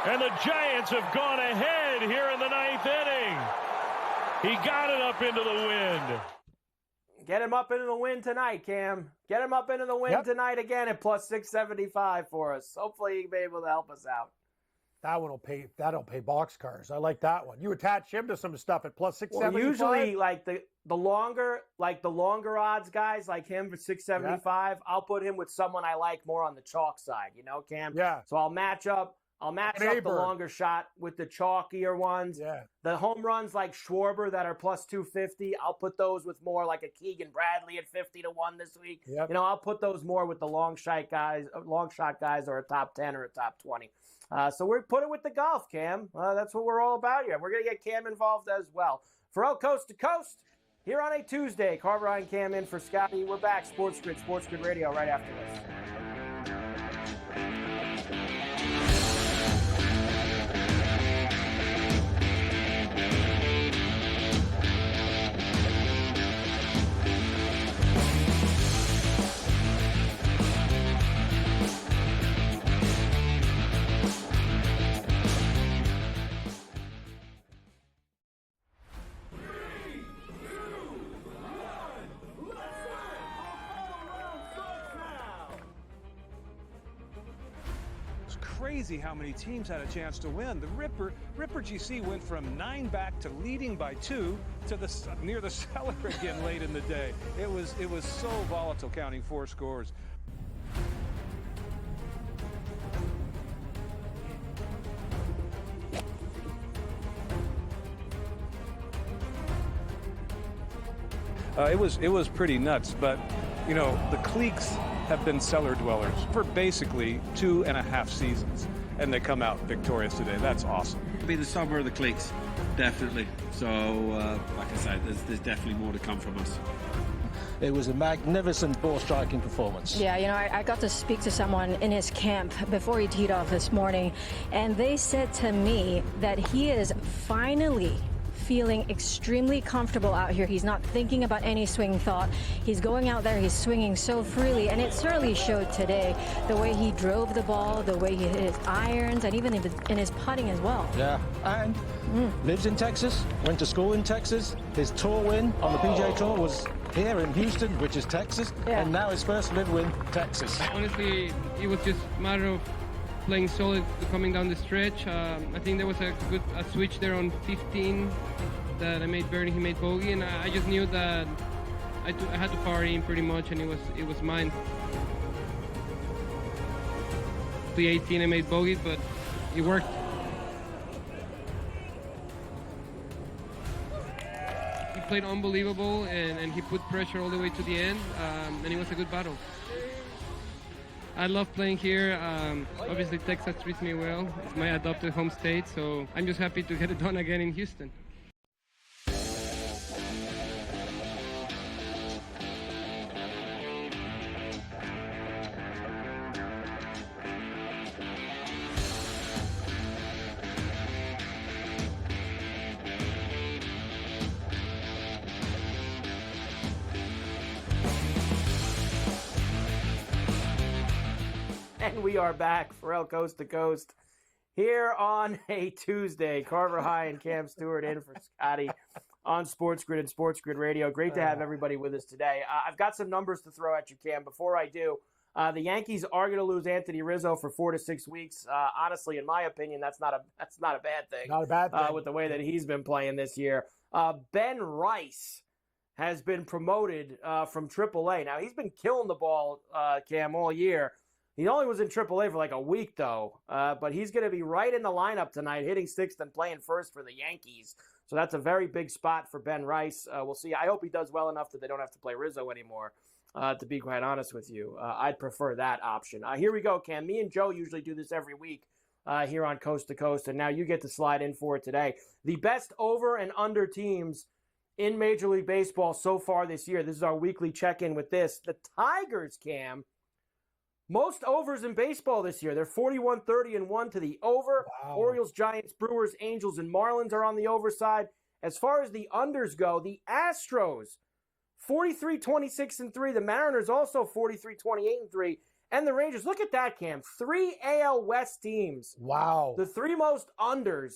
A: And the Giants have gone ahead here in the 9th inning. He got it up into the wind.
I: Get him up into the win tonight, Cam. Get him up into the win tonight again at plus 675 for us. Hopefully he'll be able to help us out.
P: That one will pay. That'll pay boxcars. I like that one. You attach him to some stuff at plus 675.
I: Well, usually, like the longer odds guys like him for 675. I'll put him with someone I like more on the chalk side. You know, Cam.
P: Yeah.
I: So I'll match up the longer shot with the chalkier ones.
P: Yeah.
I: The home runs like Schwarber that are plus 250, I'll put those with more like a Keegan Bradley at 50-1 this week.
P: Yep.
I: You know, I'll put those more with the long shot guys or a top 10 or a top 20. So we're put it with the golf, Cam. That's what we're all about here. We're going to get Cam involved as well. Ferrall Coast to Coast here on a Tuesday. Carver and Cam in for Scotty. We're back. SportsGrid Radio right after this.
K: Crazy how many teams had a chance to win. The Ripper GC went from 9 back to leading by 2 to near the cellar again late in the day. It was so volatile, counting 4 scores. It was pretty nuts, but you know, the cliques have been cellar dwellers for basically 2.5 seasons, and they come out victorious today. That's awesome.
L: Be the summer of the cliques, definitely. So, like I said, there's definitely more to come from us.
M: It was a magnificent ball striking performance.
N: Yeah, you know, I got to speak to someone in his camp before he teed off this morning, and they said to me that he is finally feeling extremely comfortable out here. He's not thinking about any swing thought. He's going out there, he's swinging so freely, and it certainly showed today. The way he drove the ball, the way he hit his irons, and even in his putting as well.
M: Yeah, and lives in Texas, went to school in Texas. His tour win on the PGA Tour was here in Houston, which is Texas, and now his first live win, Texas.
O: Honestly, it was just a matter of playing solid coming down the stretch. I think there was a switch there on 15 that I made birdie, he made bogey, and I just knew that I had to power in pretty much, and it was mine. The 18 I made bogeys, but it worked. He played unbelievable, and he put pressure all the way to the end, and it was a good battle. I love playing here. Obviously, Texas treats me well. It's my adopted home state, so I'm just happy to get it done again in Houston.
I: And we are back, Ferrall Coast to Coast, here on a Tuesday. Carver High and Cam Stewart in for Scotty on SportsGrid and SportsGrid Radio. Great to have everybody with us today. I've got some numbers to throw at you, Cam. Before I do, the Yankees are going to lose Anthony Rizzo for 4 to 6 weeks. Honestly, in my opinion, that's not a bad thing.
P: Not a bad thing.
I: With the way that he's been playing this year. Ben Rice has been promoted from AAA. Now, he's been killing the ball, Cam, all year. He only was in AAA for like a week, though. But he's going to be right in the lineup tonight, hitting sixth and playing first for the Yankees. So that's a very big spot for Ben Rice. We'll see. I hope he does well enough that they don't have to play Rizzo anymore, to be quite honest with you. I'd prefer that option. Here we go, Cam. Me and Joe usually do this every week here on Coast to Coast, and now you get to slide in for it today. The best over and under teams in Major League Baseball so far this year. This is our weekly check-in with this. The Tigers, Cam, most overs in baseball this year. They're 41-30-1 to the over. Wow. Orioles, Giants, Brewers, Angels, and Marlins are on the over side. As far as the unders go, the Astros, 43-26-3. The Mariners also 43-28-3. And the Rangers, look at that, Cam. 3 AL West teams.
P: Wow.
I: The 3 most unders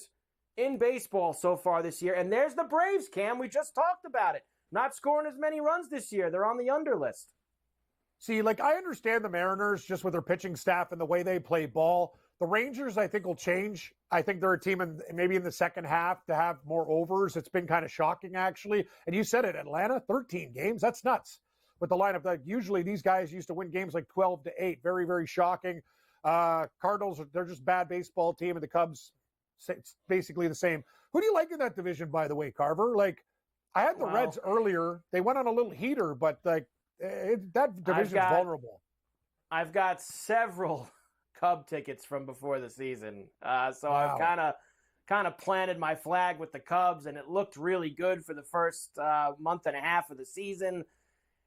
I: in baseball so far this year. And there's the Braves, Cam. We just talked about it. Not scoring as many runs this year. They're on the under list.
P: See, like, I understand the Mariners just with their pitching staff and the way they play ball. The Rangers, I think, will change. I think they're a team maybe in the second half to have more overs. It's been kind of shocking, actually. And you said it, Atlanta, 13 games. That's nuts. With the lineup, that usually these guys used to win games like 12-8. Very, very shocking. Cardinals, they're just a bad baseball team, and the Cubs, it's basically the same. Who do you like in that division, by the way, Carver? Like, I had the Reds earlier. They went on a little heater, but like that division's vulnerable.
I: I've got several Cub tickets from before the season, so I've kind of planted my flag with the Cubs, and it looked really good for the first month and a half of the season.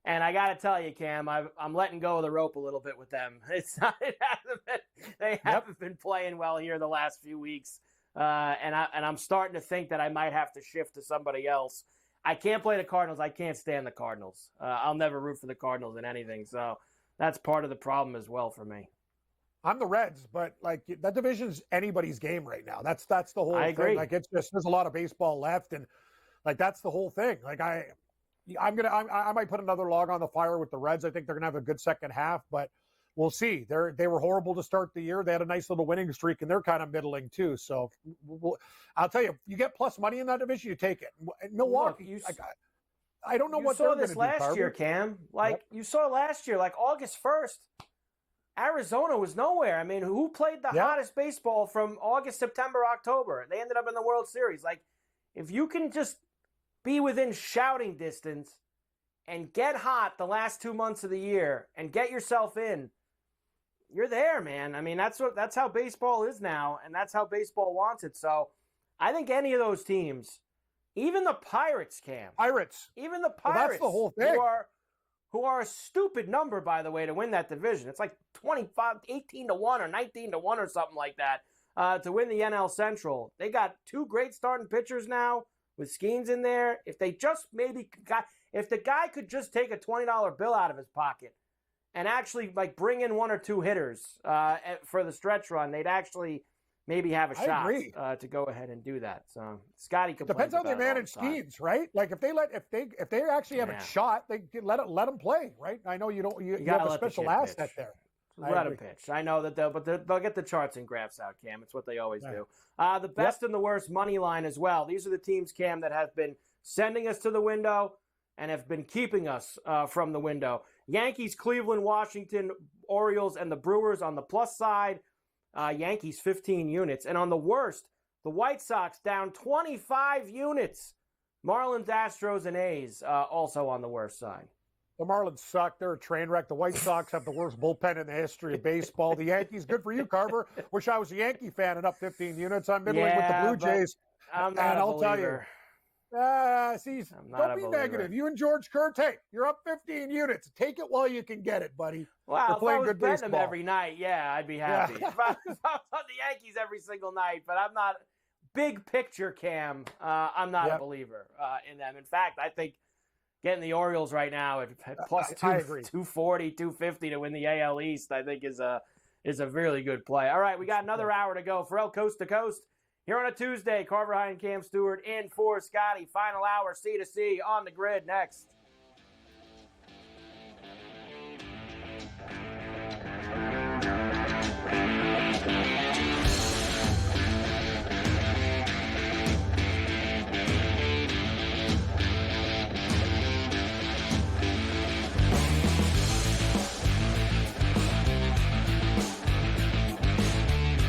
I: And I got to tell you, Cam, I'm letting go of the rope a little bit with them. They haven't been playing well here the last few weeks, and I'm starting to think that I might have to shift to somebody else. I can't play the Cardinals. I can't stand the Cardinals. I'll never root for the Cardinals in anything. So that's part of the problem as well for me.
P: I'm the Reds, but like that division's anybody's game right now. That's the whole thing.
I: I agree.
P: Like it's just there's a lot of baseball left, and like that's the whole thing. Like I might put another log on the fire with the Reds. I think they're gonna have a good second half, but we'll see. They were horrible to start the year. They had a nice little winning streak, and they're kind of middling too. So I'll tell you, you get plus money in that division, you take it. Milwaukee,
I: Look,
P: I don't know what
I: they're
P: going to do.
I: You saw this last year, Cam. You saw last year, like August 1st, Arizona was nowhere. I mean, who played the hottest baseball from August, September, October? They ended up in the World Series. Like, if you can just be within shouting distance and get hot the last 2 months of the year and get yourself in, you're there, man. I mean, that's how baseball is now, and that's how baseball wants it. So I think any of those teams, even the Pirates, Cam. Even the Pirates.
P: Well, that's the whole thing.
I: Who are a stupid number, by the way, to win that division. It's like 18-1 or 19-1 or something like that to win the NL Central. They got 2 great starting pitchers now with Skeens in there. If they just if the guy could just take a $20 bill out of his pocket and actually like bring in 1 or 2 hitters for the stretch run, they'd actually maybe have a shot to go ahead and do that. So Scotty complains
P: depends how they manage Skeens, right? Like if they actually have a shot, they can let them play, right? I know you have a special asset there.
I: Let them pitch. I know that they'll get the charts and graphs out, Cam. It's what they always do. The best and the worst money line as well. These are the teams, Cam, that have been sending us to the window and have been keeping us from the window. Yankees, Cleveland, Washington, Orioles, and the Brewers on the plus side. Yankees 15 units. And on the worst, the White Sox down 25 units. Marlins, Astros, and A's also on the worst side.
P: The Marlins suck. They're a train wreck. The White Sox have the worst bullpen in the history of baseball. The Yankees, good for you, Carver. Wish I was a Yankee fan and up 15 units. I'm middling with the Blue Jays.
I: I'm not a
P: I'll
I: believer.
P: Tell you. Don't be negative. You and George Kurtz, hey, you're up 15 units. Take it while you can get it, buddy.
I: Wow,
P: You're playing
I: if I was
P: good
I: betting them
P: baseball.
I: every night, I'd be happy. If I was on the Yankees every single night, but I'm not. Big picture, Cam, I'm not a believer in them. In fact, I think getting the Orioles right now at plus 240, 250 to win the AL East, I think is a really good play. All right, we got another hour to go. Ferrall Coast to Coast here on a Tuesday. Carver High and Cam Stewart in for Scotty. Final hour, C to C on the grid next.